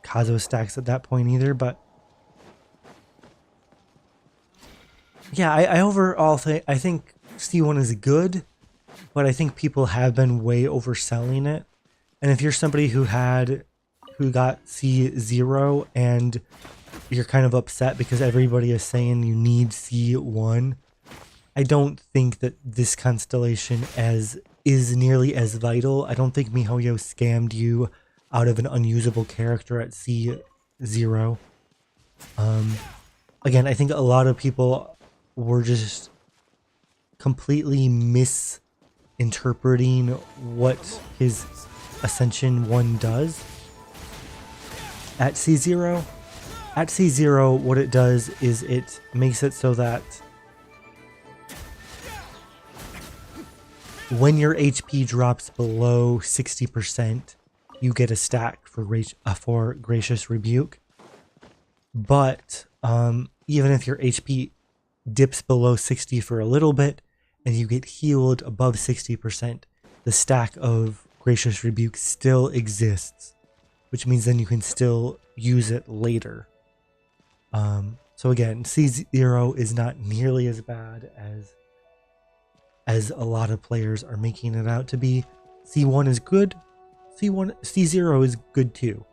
Kazo stacks at that point either, but yeah, I overall think I think C1 is good, but I think people have been way overselling it. And if you're somebody who got C0 and you're kind of upset because everybody is saying you need C1, I don't think that this constellation is nearly as vital. I don't think MiHoYo scammed you out of an unusable character at C0. Again, I think a lot of people were just completely misinterpreting what his Ascension 1 does at C0. At C0, what it does is it makes it so that when your HP drops below 60%, you get a stack for Gracious Rebuke. But even if your HP dips below 60 for a little bit and you get healed above 60%, the stack of Gracious Rebuke still exists, which means then you can still use it later. So again, C0 is not nearly as bad as a lot of players are making it out to be. C1 is good. C0 is good too.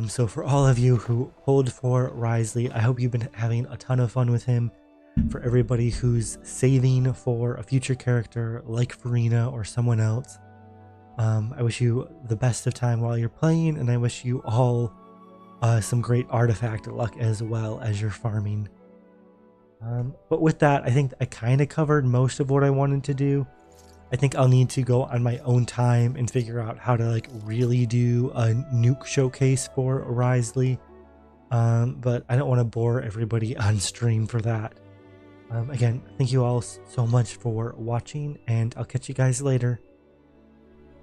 So for all of you who pulled for Wriothesley, I hope you've been having a ton of fun with him. For everybody who's saving for a future character like Farina or someone else, I wish you the best of time while you're playing, and I wish you all some great artifact luck as well as you're farming. But with that, I think I kind of covered most of what I wanted to do. I think I'll need to go on my own time and figure out how to like really do a nuke showcase for Wriothesley. But I don't want to bore everybody on stream for that. Again, thank you all so much for watching, and I'll catch you guys later.